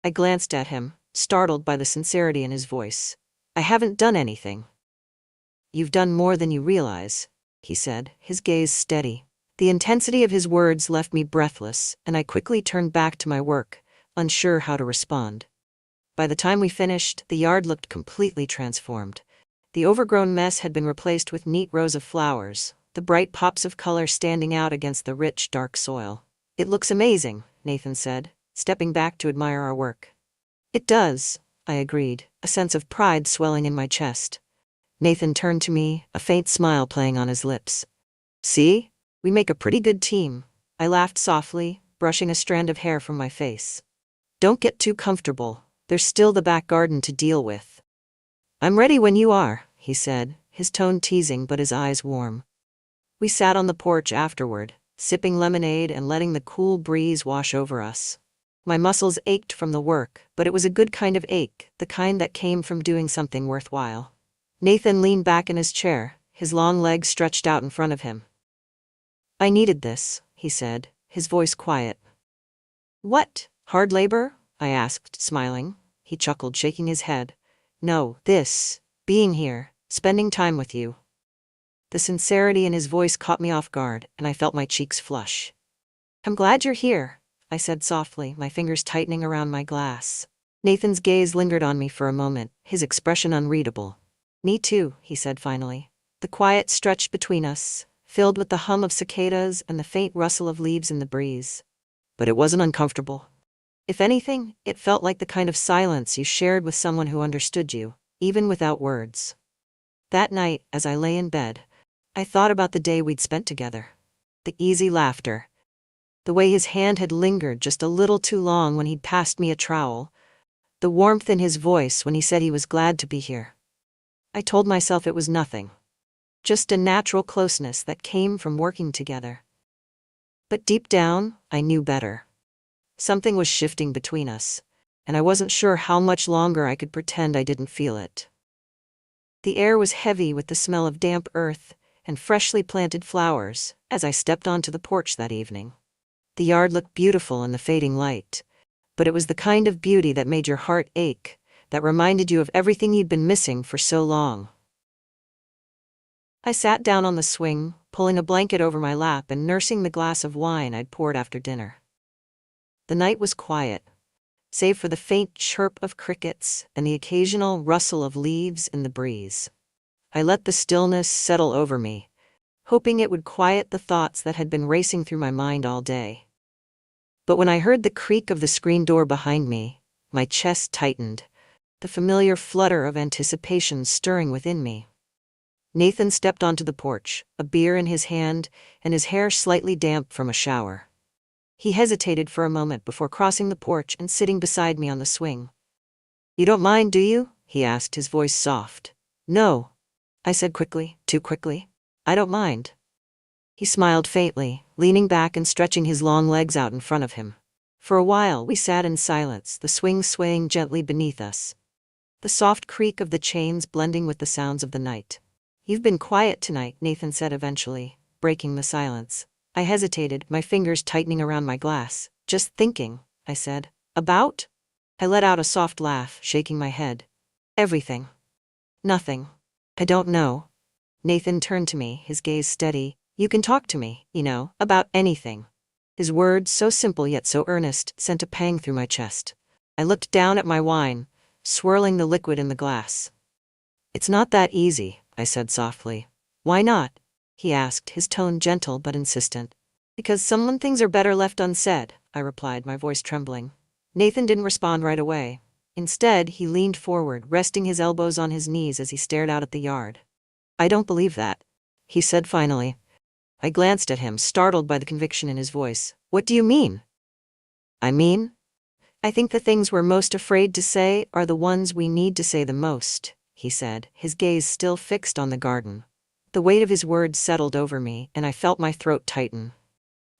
I glanced at him, startled by the sincerity in his voice. I haven't done anything. You've done more than you realize, he said, his gaze steady. The intensity of his words left me breathless, and I quickly turned back to my work, unsure how to respond. By the time we finished, the yard looked completely transformed. The overgrown mess had been replaced with neat rows of flowers, the bright pops of color standing out against the rich, dark soil. It looks amazing, Nathan said, stepping back to admire our work. It does, I agreed, a sense of pride swelling in my chest. Nathan turned to me, a faint smile playing on his lips. See? We make a pretty good team. I laughed softly, brushing a strand of hair from my face. "Don't get too comfortable. There's still the back garden to deal with." "I'm ready when you are," he said, his tone teasing but his eyes warm. We sat on the porch afterward, sipping lemonade and letting the cool breeze wash over us. My muscles ached from the work, but it was a good kind of ache, the kind that came from doing something worthwhile. Nathan leaned back in his chair, his long legs stretched out in front of him. "I needed this," he said, his voice quiet. "What, hard labor?" I asked, smiling. He chuckled, shaking his head. "No, this, being here, spending time with you." The sincerity in his voice caught me off guard, and I felt my cheeks flush. "I'm glad you're here," I said softly, my fingers tightening around my glass. Nathan's gaze lingered on me for a moment, his expression unreadable. "Me too," he said finally. The quiet stretched between us, filled with the hum of cicadas and the faint rustle of leaves in the breeze. But it wasn't uncomfortable. If anything, it felt like the kind of silence you shared with someone who understood you, even without words. That night, as I lay in bed, I thought about the day we'd spent together. The easy laughter. The way his hand had lingered just a little too long when he'd passed me a trowel. The warmth in his voice when he said he was glad to be here. I told myself it was nothing. Just a natural closeness that came from working together. But deep down, I knew better. Something was shifting between us, and I wasn't sure how much longer I could pretend I didn't feel it. The air was heavy with the smell of damp earth and freshly planted flowers as I stepped onto the porch that evening. The yard looked beautiful in the fading light, but it was the kind of beauty that made your heart ache, that reminded you of everything you'd been missing for so long. I sat down on the swing, pulling a blanket over my lap and nursing the glass of wine I'd poured after dinner. The night was quiet, save for the faint chirp of crickets and the occasional rustle of leaves in the breeze. I let the stillness settle over me, hoping it would quiet the thoughts that had been racing through my mind all day. But when I heard the creak of the screen door behind me, my chest tightened, the familiar flutter of anticipation stirring within me. Nathan stepped onto the porch, a beer in his hand and his hair slightly damp from a shower. He hesitated for a moment before crossing the porch and sitting beside me on the swing. "You don't mind, do you?" he asked, his voice soft. "No," I said quickly, too quickly. "I don't mind." He smiled faintly, leaning back and stretching his long legs out in front of him. For a while we sat in silence, the swing swaying gently beneath us, the soft creak of the chains blending with the sounds of the night. "You've been quiet tonight," Nathan said eventually, breaking the silence. I hesitated, my fingers tightening around my glass. "Just thinking," I said. "About?" I let out a soft laugh, shaking my head. "Everything. Nothing. I don't know." Nathan turned to me, his gaze steady. "You can talk to me, about anything." His words, so simple yet so earnest, sent a pang through my chest. I looked down at my wine, swirling the liquid in the glass. "It's not that easy," I said softly. "Why not?" he asked, his tone gentle but insistent. "Because some things are better left unsaid," I replied, my voice trembling. Nathan didn't respond right away. Instead, he leaned forward, resting his elbows on his knees as he stared out at the yard. "I don't believe that," he said finally. I glanced at him, startled by the conviction in his voice. "What do you mean?" "I think the things we're most afraid to say are the ones we need to say the most," he said, his gaze still fixed on the garden. The weight of his words settled over me, and I felt my throat tighten.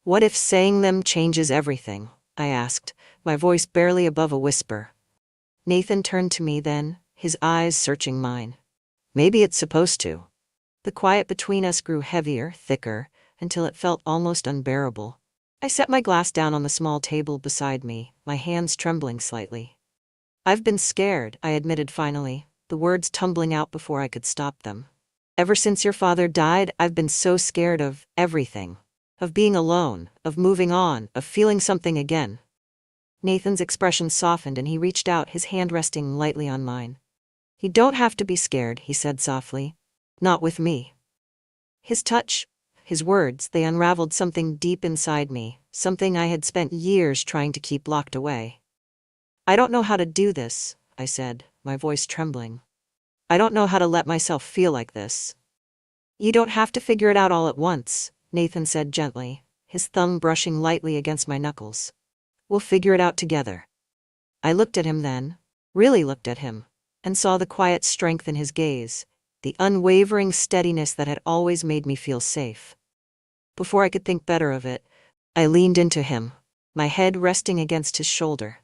"What if saying them changes everything?" I asked, my voice barely above a whisper. Nathan turned to me then, his eyes searching mine. "Maybe it's supposed to." The quiet between us grew heavier, thicker, until it felt almost unbearable. I set my glass down on the small table beside me, my hands trembling slightly. "I've been scared," I admitted finally, the words tumbling out before I could stop them. "Ever since your father died, I've been so scared of everything. Of being alone, of moving on, of feeling something again." Nathan's expression softened and he reached out, his hand resting lightly on mine. "You don't have to be scared," he said softly. "Not with me." His touch, his words, they unraveled something deep inside me, something I had spent years trying to keep locked away. "I don't know how to do this," I said, my voice trembling. "I don't know how to let myself feel like this." "You don't have to figure it out all at once," Nathan said gently, his thumb brushing lightly against my knuckles. "We'll figure it out together." I looked at him then, really looked at him, and saw the quiet strength in his gaze, the unwavering steadiness that had always made me feel safe. Before I could think better of it, I leaned into him, my head resting against his shoulder.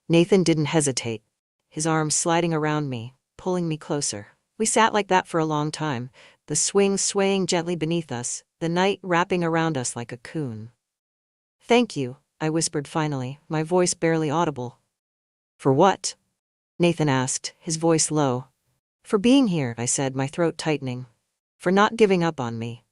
Nathan didn't hesitate, his arms sliding around me, pulling me closer. We sat like that for a long time, the swing swaying gently beneath us, the night wrapping around us like a cocoon. "Thank you," I whispered finally, my voice barely audible. "For what?" Nathan asked, his voice low. "For being here," I said, my throat tightening. "For not giving up on me."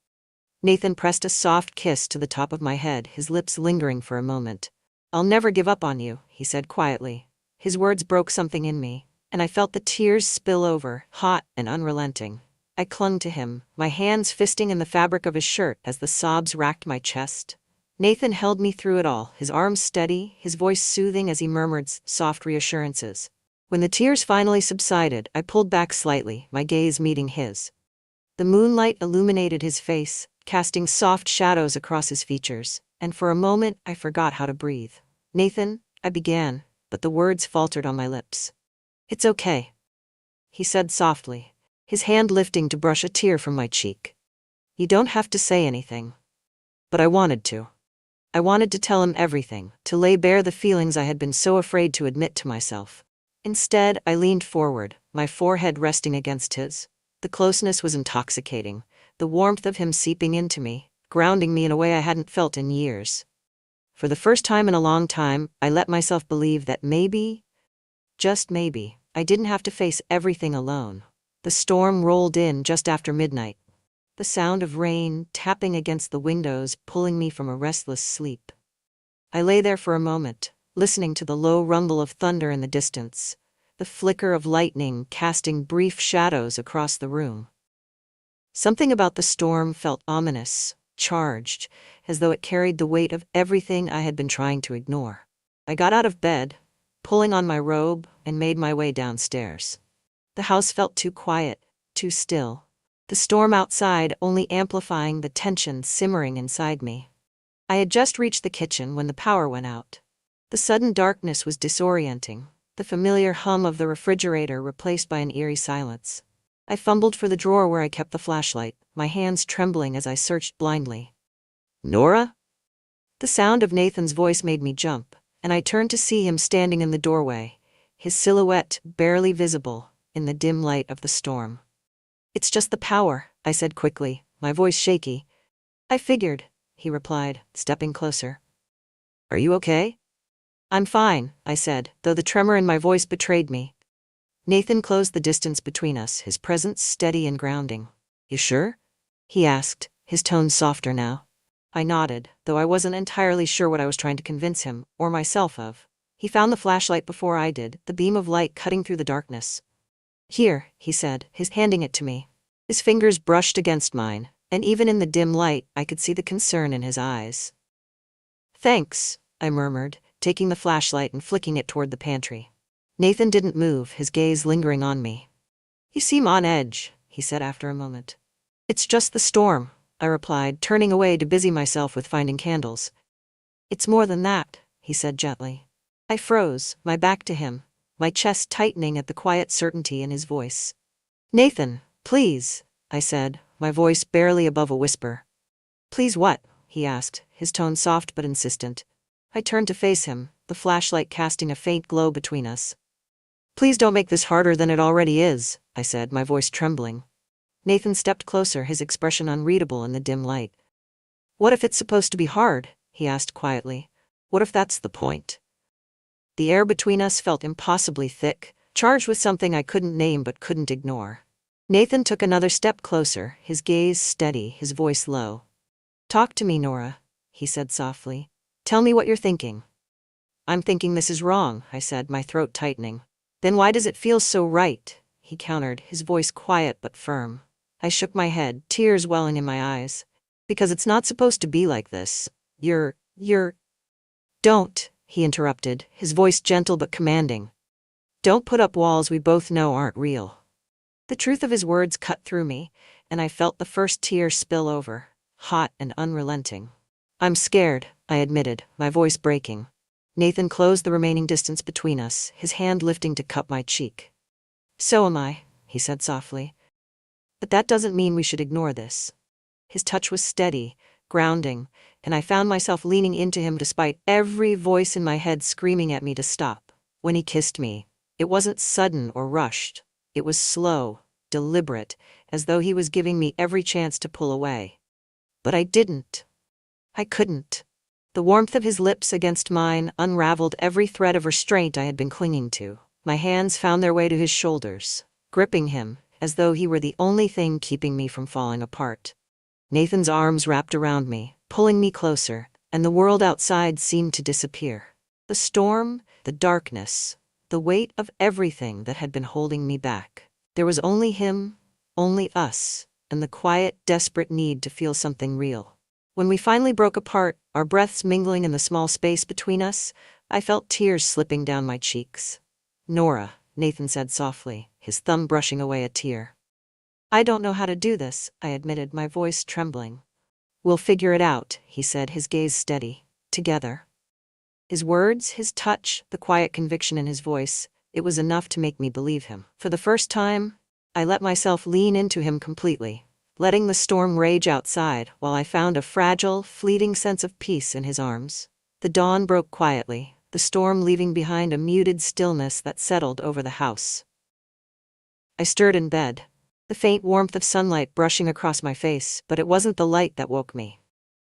Nathan pressed a soft kiss to the top of my head, his lips lingering for a moment. "I'll never give up on you," he said quietly. His words broke something in me, and I felt the tears spill over, hot and unrelenting. I clung to him, my hands fisting in the fabric of his shirt as the sobs racked my chest. Nathan held me through it all, his arms steady, his voice soothing as he murmured soft reassurances. When the tears finally subsided, I pulled back slightly, my gaze meeting his. The moonlight illuminated his face, casting soft shadows across his features, and for a moment I forgot how to breathe. "Nathan," I began, but the words faltered on my lips. "It's okay," he said softly, his hand lifting to brush a tear from my cheek. "You don't have to say anything." But I wanted to. I wanted to tell him everything, to lay bare the feelings I had been so afraid to admit to myself. Instead, I leaned forward, my forehead resting against his. The closeness was intoxicating, the warmth of him seeping into me, grounding me in a way I hadn't felt in years. For the first time in a long time, I let myself believe that maybe, just maybe, I didn't have to face everything alone. The storm rolled in just after midnight, the sound of rain tapping against the windows pulling me from a restless sleep. I lay there for a moment, listening to the low rumble of thunder in the distance, the flicker of lightning casting brief shadows across the room. Something about the storm felt ominous, charged, as though it carried the weight of everything I had been trying to ignore. I got out of bed, pulling on my robe, and made my way downstairs. The house felt too quiet, too still, the storm outside only amplifying the tension simmering inside me. I had just reached the kitchen when the power went out. The sudden darkness was disorienting, the familiar hum of the refrigerator replaced by an eerie silence. I fumbled for the drawer where I kept the flashlight, my hands trembling as I searched blindly. "Nora?" The sound of Nathan's voice made me jump, and I turned to see him standing in the doorway, his silhouette barely visible in the dim light of the storm. "It's just the power," I said quickly, my voice shaky. "I figured," he replied, stepping closer. "Are you okay?" "I'm fine," I said, though the tremor in my voice betrayed me. Nathan closed the distance between us, his presence steady and grounding. "You sure?" he asked, his tone softer now. I nodded, though I wasn't entirely sure what I was trying to convince him, or myself of. He found the flashlight before I did, the beam of light cutting through the darkness. "Here," he said, handing it to me. His fingers brushed against mine, and even in the dim light, I could see the concern in his eyes. "Thanks," I murmured, taking the flashlight and flicking it toward the pantry. Nathan didn't move, his gaze lingering on me. "You seem on edge," he said after a moment. "It's just the storm," I replied, turning away to busy myself with finding candles. "It's more than that," he said gently. I froze, my back to him, my chest tightening at the quiet certainty in his voice. "Nathan, please," I said, my voice barely above a whisper. "Please what?" he asked, his tone soft but insistent. I turned to face him, the flashlight casting a faint glow between us. "Please don't make this harder than it already is," I said, my voice trembling. Nathan stepped closer, his expression unreadable in the dim light. "What if it's supposed to be hard?" he asked quietly. "What if that's the point?" The air between us felt impossibly thick, charged with something I couldn't name but couldn't ignore. Nathan took another step closer, his gaze steady, his voice low. "Talk to me, Nora," he said softly. "Tell me what you're thinking." "I'm thinking this is wrong," I said, my throat tightening. "Then why does it feel so right?" he countered, his voice quiet but firm. I shook my head, tears welling in my eyes. "Because it's not supposed to be like this. You're... Don't," he interrupted, his voice gentle but commanding. "Don't put up walls we both know aren't real." The truth of his words cut through me, and I felt the first tear spill over, hot and unrelenting. I'm scared, I admitted, my voice breaking. Nathan closed the remaining distance between us, his hand lifting to cup my cheek. So am I, he said softly. But that doesn't mean we should ignore this. His touch was steady, grounding, and I found myself leaning into him despite every voice in my head screaming at me to stop. When he kissed me, it wasn't sudden or rushed. It was slow, deliberate, as though he was giving me every chance to pull away. But I didn't. I couldn't. The warmth of his lips against mine unraveled every thread of restraint I had been clinging to. My hands found their way to his shoulders, gripping him, as though he were the only thing keeping me from falling apart. Nathan's arms wrapped around me, pulling me closer, and the world outside seemed to disappear. The storm, the darkness, the weight of everything that had been holding me back. There was only him, only us, and the quiet, desperate need to feel something real. When we finally broke apart, our breaths mingling in the small space between us, I felt tears slipping down my cheeks. Nora, Nathan said softly, his thumb brushing away a tear. I don't know how to do this, I admitted, my voice trembling. We'll figure it out, he said, his gaze steady. Together. His words, his touch, the quiet conviction in his voice, it was enough to make me believe him. For the first time, I let myself lean into him completely, letting the storm rage outside while I found a fragile, fleeting sense of peace in his arms. The dawn broke quietly, the storm leaving behind a muted stillness that settled over the house. I stirred in bed, the faint warmth of sunlight brushing across my face, but it wasn't the light that woke me.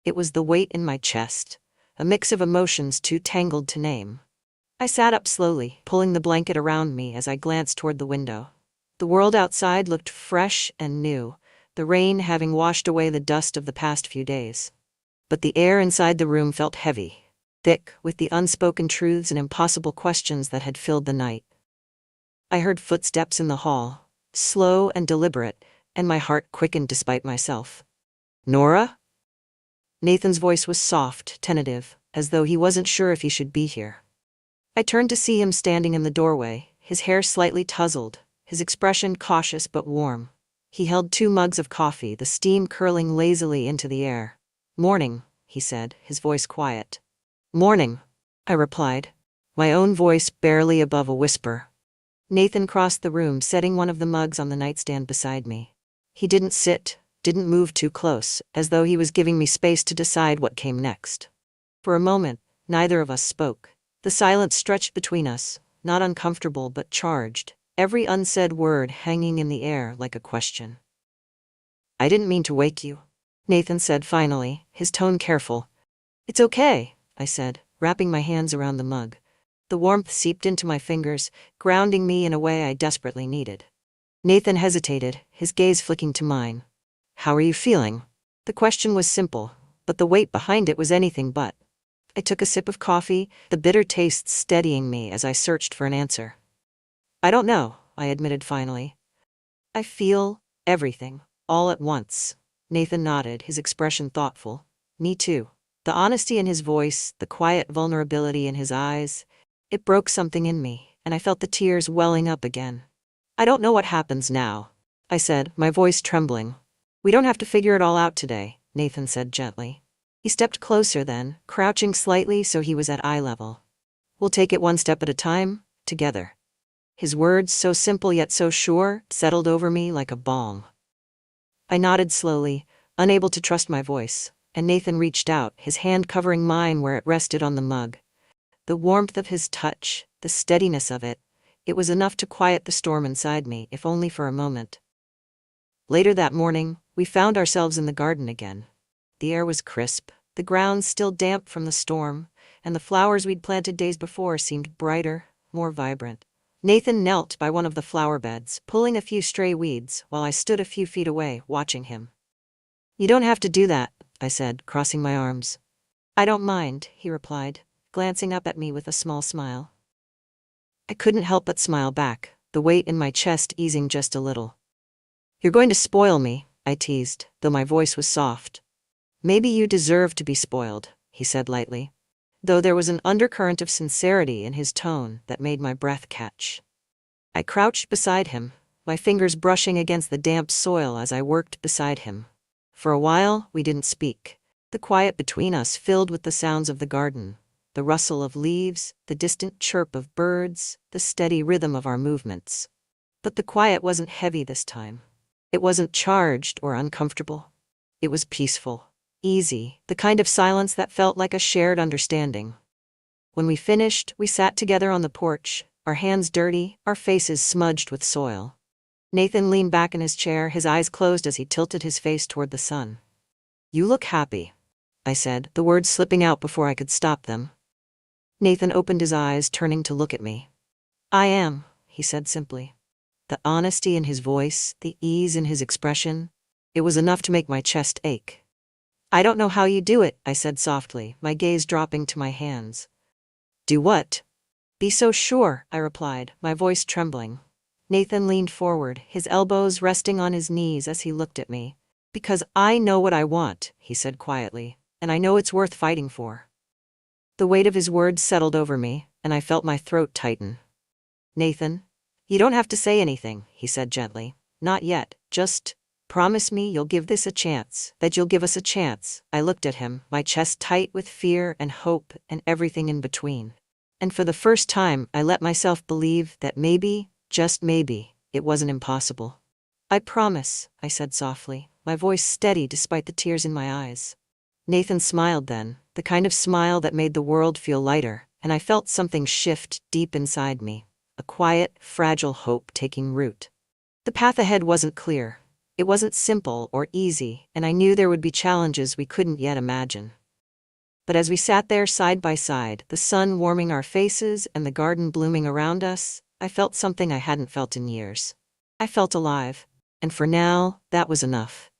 It was the weight in my chest, a mix of emotions too tangled to name. I sat up slowly, pulling the blanket around me as I glanced toward the window. The world outside looked fresh and new, the rain having washed away the dust of the past few days. But the air inside the room felt heavy, thick with the unspoken truths and impossible questions that had filled the night. I heard footsteps in the hall, slow and deliberate, and my heart quickened despite myself. Nora? Nathan's voice was soft, tentative, as though he wasn't sure if he should be here. I turned to see him standing in the doorway, his hair slightly tousled, his expression cautious but warm. He held 2 mugs of coffee, the steam curling lazily into the air. Morning, he said, his voice quiet. Morning, I replied, my own voice barely above a whisper. Nathan crossed the room, setting one of the mugs on the nightstand beside me. He didn't sit, didn't move too close, as though he was giving me space to decide what came next. For a moment, neither of us spoke. The silence stretched between us, not uncomfortable but charged, every unsaid word hanging in the air like a question. I didn't mean to wake you, Nathan said finally, his tone careful. It's okay, I said, wrapping my hands around the mug. The warmth seeped into my fingers, grounding me in a way I desperately needed. Nathan hesitated, his gaze flicking to mine. How are you feeling? The question was simple, but the weight behind it was anything but. I took a sip of coffee, the bitter taste steadying me as I searched for an answer. I don't know, I admitted finally. I feel everything, all at once. Nathan nodded, his expression thoughtful. Me too. The honesty in his voice, the quiet vulnerability in his eyes, it broke something in me, and I felt the tears welling up again. I don't know what happens now, I said, my voice trembling. We don't have to figure it all out today, Nathan said gently. He stepped closer then, crouching slightly so he was at eye level. We'll take it one step at a time, together. His words, so simple yet so sure, settled over me like a balm. I nodded slowly, unable to trust my voice, and Nathan reached out, his hand covering mine where it rested on the mug. The warmth of his touch, the steadiness of it, it was enough to quiet the storm inside me, if only for a moment. Later that morning, we found ourselves in the garden again. The air was crisp, the ground still damp from the storm, and the flowers we'd planted days before seemed brighter, more vibrant. Nathan knelt by one of the flower beds, pulling a few stray weeds, while I stood a few feet away, watching him. You don't have to do that, I said, crossing my arms. I don't mind, he replied, glancing up at me with a small smile. I couldn't help but smile back, the weight in my chest easing just a little. You're going to spoil me, I teased, though my voice was soft. Maybe you deserve to be spoiled, he said lightly, though there was an undercurrent of sincerity in his tone that made my breath catch. I crouched beside him, my fingers brushing against the damp soil as I worked beside him. For a while, we didn't speak. The quiet between us filled with the sounds of the garden, the rustle of leaves, the distant chirp of birds, the steady rhythm of our movements. But the quiet wasn't heavy this time. It wasn't charged or uncomfortable. It was peaceful, easy, the kind of silence that felt like a shared understanding. When we finished, we sat together on the porch, our hands dirty, our faces smudged with soil. Nathan leaned back in his chair, his eyes closed as he tilted his face toward the sun. "You look happy," I said, the words slipping out before I could stop them. Nathan opened his eyes, turning to look at me. "I am," he said simply. The honesty in his voice, the ease in his expression, it was enough to make my chest ache. "I don't know how you do it," I said softly, my gaze dropping to my hands. "Do what?" "Be so sure," I replied, my voice trembling. Nathan leaned forward, his elbows resting on his knees as he looked at me. "Because I know what I want," he said quietly, "and I know it's worth fighting for." The weight of his words settled over me, and I felt my throat tighten. "Nathan, you don't have to say anything," he said gently. "Not yet, just promise me you'll give this a chance, that you'll give us a chance." I looked at him, my chest tight with fear and hope and everything in between. And for the first time, I let myself believe that maybe, just maybe, it wasn't impossible. "I promise," I said softly, my voice steady despite the tears in my eyes. Nathan smiled then, the kind of smile that made the world feel lighter, and I felt something shift deep inside me, a quiet, fragile hope taking root. The path ahead wasn't clear. It wasn't simple or easy, and I knew there would be challenges we couldn't yet imagine. But as we sat there side by side, the sun warming our faces and the garden blooming around us, I felt something I hadn't felt in years. I felt alive, and for now, that was enough.